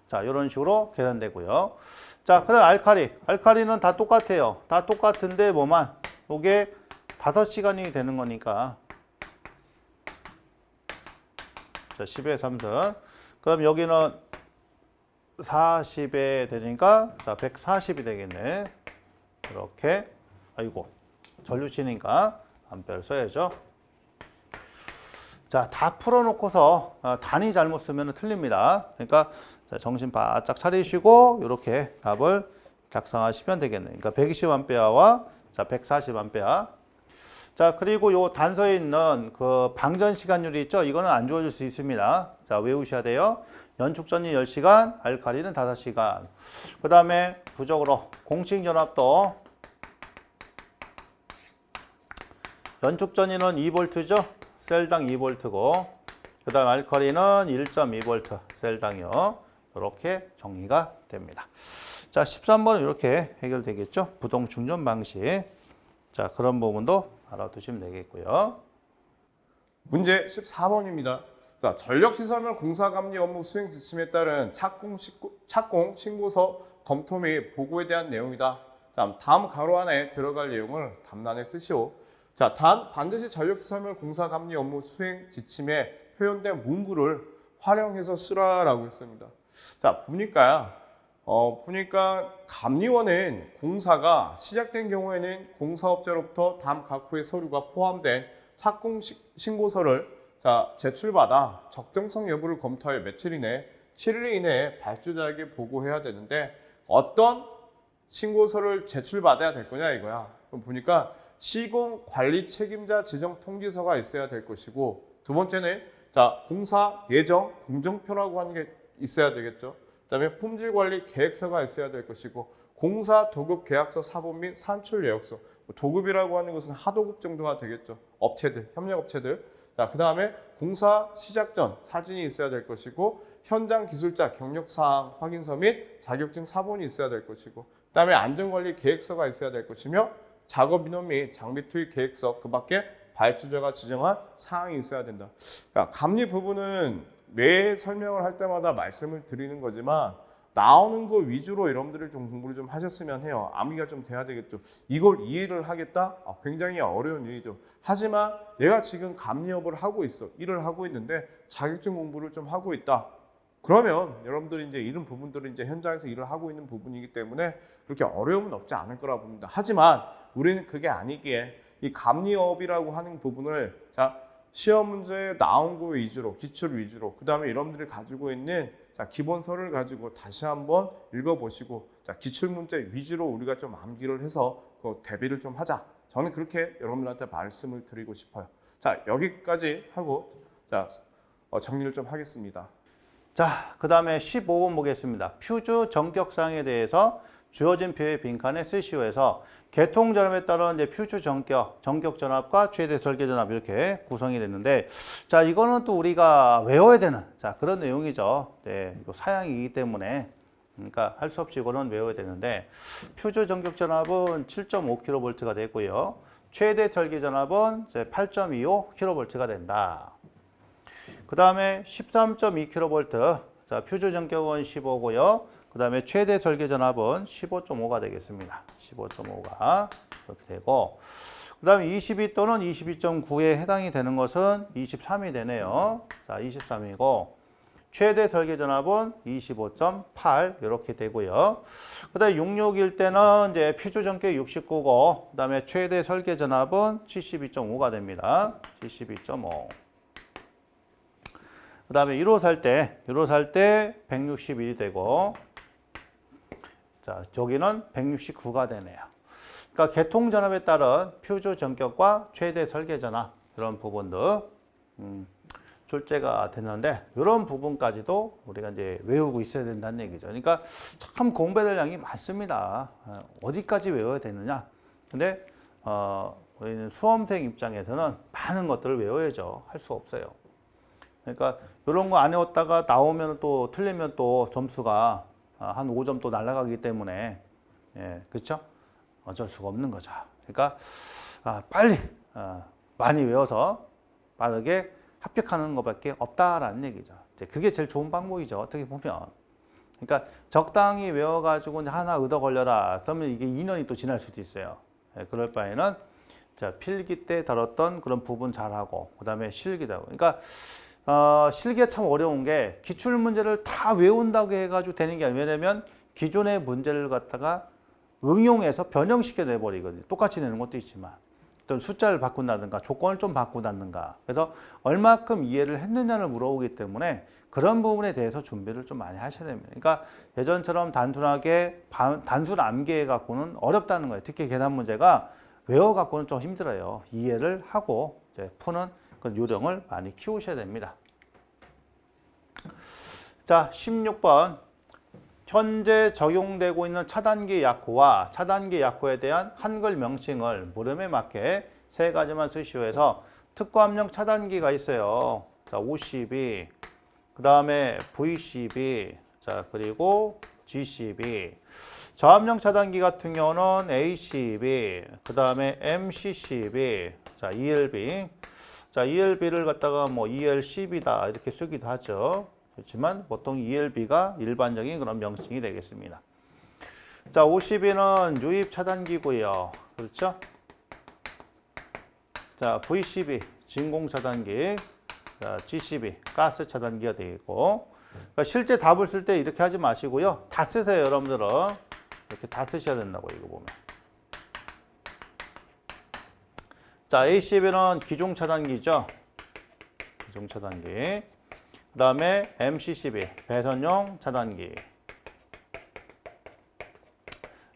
자, 이런 식으로 계산되고요. 자, 그다음 알칼리는 다 똑같아요. 다 똑같은데 뭐만 요게 5시간이 되는 거니까. 자, 10의 3승. 그럼 여기는 40에 되니까 자, 140이 되겠네. 이렇게. 아이고. 전류치니까 암페어를 써야죠. 자, 다 풀어놓고서 단위 잘못 쓰면 틀립니다. 그러니까 자, 정신 바짝 차리시고 이렇게 답을 작성하시면 되겠네요. 그러니까 120A와 자, 140A. 자, 그리고 요 단서에 있는 그 방전 시간율이 있죠. 이거는 안 주어질 수 있습니다. 자, 외우셔야 돼요. 연축전이 10시간, 알칼리는 5시간. 그 다음에 부적으로 공식연합도 연축전이는 2V죠. 셀당 2V고 그 다음 알칼리는 1.2V 셀당이요. 이렇게 정리가 됩니다. 자, 13번은 이렇게 해결되겠죠. 부동 충전 방식. 자, 그런 부분도 알아두시면 되겠고요. 문제 14번입니다. 자, 전력시설물 공사감리 업무 수행 지침에 따른 착공 신고서 검토 및 보고에 대한 내용이다. 자, 다음 가로 안에 들어갈 내용을 답란에 쓰시오. 자, 단 반드시 전력시설물 공사감리 업무 수행 지침에 표현된 문구를 활용해서 쓰라라고 했습니다. 자, 보니까 감리원은 공사가 시작된 경우에는 공사업자로부터 다음 각호의 서류가 포함된 착공 신고서를 제출받아 적정성 여부를 검토하여 며칠 이내 7일 이내에 발주자에게 보고해야 되는데 어떤 신고서를 제출받아야 될 거냐 이거야. 그럼 보니까 시공 관리 책임자 지정 통지서가 있어야 될 것이고, 두 번째는 공사 예정 공정표라고 하는 게 있어야 되겠죠. 그다음에 품질 관리 계획서가 있어야 될 것이고, 공사 도급 계약서 사본 및 산출 예약서. 도급이라고 하는 것은 하도급 정도가 되겠죠. 업체들, 협력업체들. 그 다음에 공사 시작 전 사진이 있어야 될 것이고, 현장 기술자 경력사항 확인서 및 자격증 사본이 있어야 될 것이고, 그 다음에 안전관리 계획서가 있어야 될 것이며, 작업 인원 및 장비 투입 계획서, 그 밖에 발주자가 지정한 사항이 있어야 된다. 감리 부분은 매 설명을 할 때마다 말씀을 드리는 거지만 나오는 거 위주로 여러분들이 좀 공부를 좀 하셨으면 해요. 암기가 좀 돼야 되겠죠. 이걸 이해를 하겠다? 굉장히 어려운 일이죠. 하지만 내가 지금 감리업을 하고 있어. 일을 하고 있는데 자격증 공부를 좀 하고 있다. 그러면 여러분들이 이제 이런 부분들은 이제 현장에서 일을 하고 있는 부분이기 때문에 그렇게 어려움은 없지 않을 거라 봅니다. 하지만 우리는 그게 아니기에 이 감리업이라고 하는 부분을 시험 문제에 나온 거 위주로, 기출 위주로, 그 다음에 여러분들이 가지고 있는 기본서를 가지고 다시 한번 읽어보시고 기출 문제 위주로 우리가 좀 암기를 해서 대비를 좀 하자. 저는 그렇게 여러분들한테 말씀을 드리고 싶어요. 여기까지 하고 정리를 좀 하겠습니다. 자, 그 다음에 15번 보겠습니다. 퓨즈 전격사항에 대해서 주어진 표의 빈칸에 쓰시오에서 개통전압에 따른 이제 퓨즈 전격 전압과 최대 설계 전압 이렇게 구성이 됐는데, 자, 이거는 또 우리가 외워야 되는 그런 내용이죠. 네, 이거 사양이기 때문에 그러니까 할 수 없이 이거는 외워야 되는데, 퓨즈 전격 전압은 7.5kV가 되고요. 최대 설계 전압은 8.25kV가 된다. 그 다음에 13.2kV, 퓨즈 전격은 15고요. 그 다음에 최대 설계 전압은 15.5가 되겠습니다. 15.5가 이렇게 되고, 그 다음에 22 또는 22.9에 해당이 되는 것은 23이 되네요. 23이고, 최대 설계 전압은 25.8 이렇게 되고요. 그 다음에 66일 때는 이제 퓨즈 전격 69고, 그 다음에 최대 설계 전압은 72.5가 됩니다. 72.5. 그 다음에 1호 살 때 161이 되고, 저기는 169가 되네요. 그러니까 개통 전압에 따른 퓨즈 전격과 최대 설계 전압 이런 부분도 출제가 됐는데, 이런 부분까지도 우리가 이제 외우고 있어야 된다는 얘기죠. 그러니까 참 공부해야 될 양이 많습니다. 어디까지 외워야 되느냐? 근데 우리는 수험생 입장에서는 많은 것들을 외워야죠. 할 수 없어요. 그러니까 이런 거 안 외웠다가 나오면 또 틀리면 또 점수가 한 5점 또 날아가기 때문에, 그렇죠? 어쩔 수가 없는 거죠. 그러니까 빨리 많이 외워서 빠르게 합격하는 것밖에 없다라는 얘기죠. 그게 제일 좋은 방법이죠. 어떻게 보면. 그러니까 적당히 외워가지고 하나 얻어 걸려라. 그러면 이게 2년이 또 지날 수도 있어요. 그럴 바에는 필기 때 다뤘던 그런 부분 잘하고, 그 다음에 실기도 하고. 그러니까 실기가 참 어려운 게 기출 문제를 다 외운다고 해가지고 되는 게 아니에요. 왜냐면 기존의 문제를 갖다가 응용해서 변형시켜 내버리거든요. 똑같이 내는 것도 있지만 어떤 숫자를 바꾼다든가 조건을 좀 바꾼다든가, 그래서 얼마큼 이해를 했느냐를 물어보기 때문에 그런 부분에 대해서 준비를 좀 많이 하셔야 됩니다. 그러니까 예전처럼 단순하게 단순 암기해 갖고는 어렵다는 거예요. 특히 계산 문제가 외워 갖고는 좀 힘들어요. 이해를 하고 이제 푸는 그 요령을 많이 키우셔야 됩니다. 자, 16번. 현재 적용되고 있는 차단기 약호와 차단기 약호에 대한 한글 명칭을 물음에 맞게 세 가지만 쓰시오 해서 특구압력 차단기가 있어요. 자, OCB, 그 다음에 VCB, 자, 그리고 GCB. 저압력 차단기 같은 경우는 ACB, 그 다음에 MCCB, 자, ELB. 자, ELB를 갖다가 뭐 ELCB다 이렇게 쓰기도 하죠. 그렇지만 보통 ELB가 일반적인 그런 명칭이 되겠습니다. 자, OCB는 유입 차단기고요. 그렇죠? 자, VCB 진공 차단기, 자, GCB 가스 차단기가 되겠고, 그러니까 실제 답을 쓸 때 이렇게 하지 마시고요. 다 쓰세요, 여러분들은. 이렇게 다 쓰셔야 된다고 이거 보면. 자, ACB는 기종 차단기죠. 기종 차단기. 그 다음에 MCCB, 배선용 차단기.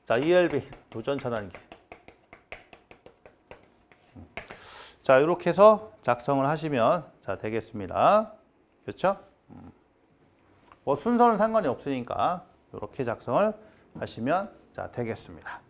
자, ELB, 도전 차단기. 자, 이렇게 해서 작성을 하시면 자, 되겠습니다. 그렇죠? 뭐 순서는 상관이 없으니까 이렇게 작성을 하시면 자, 되겠습니다.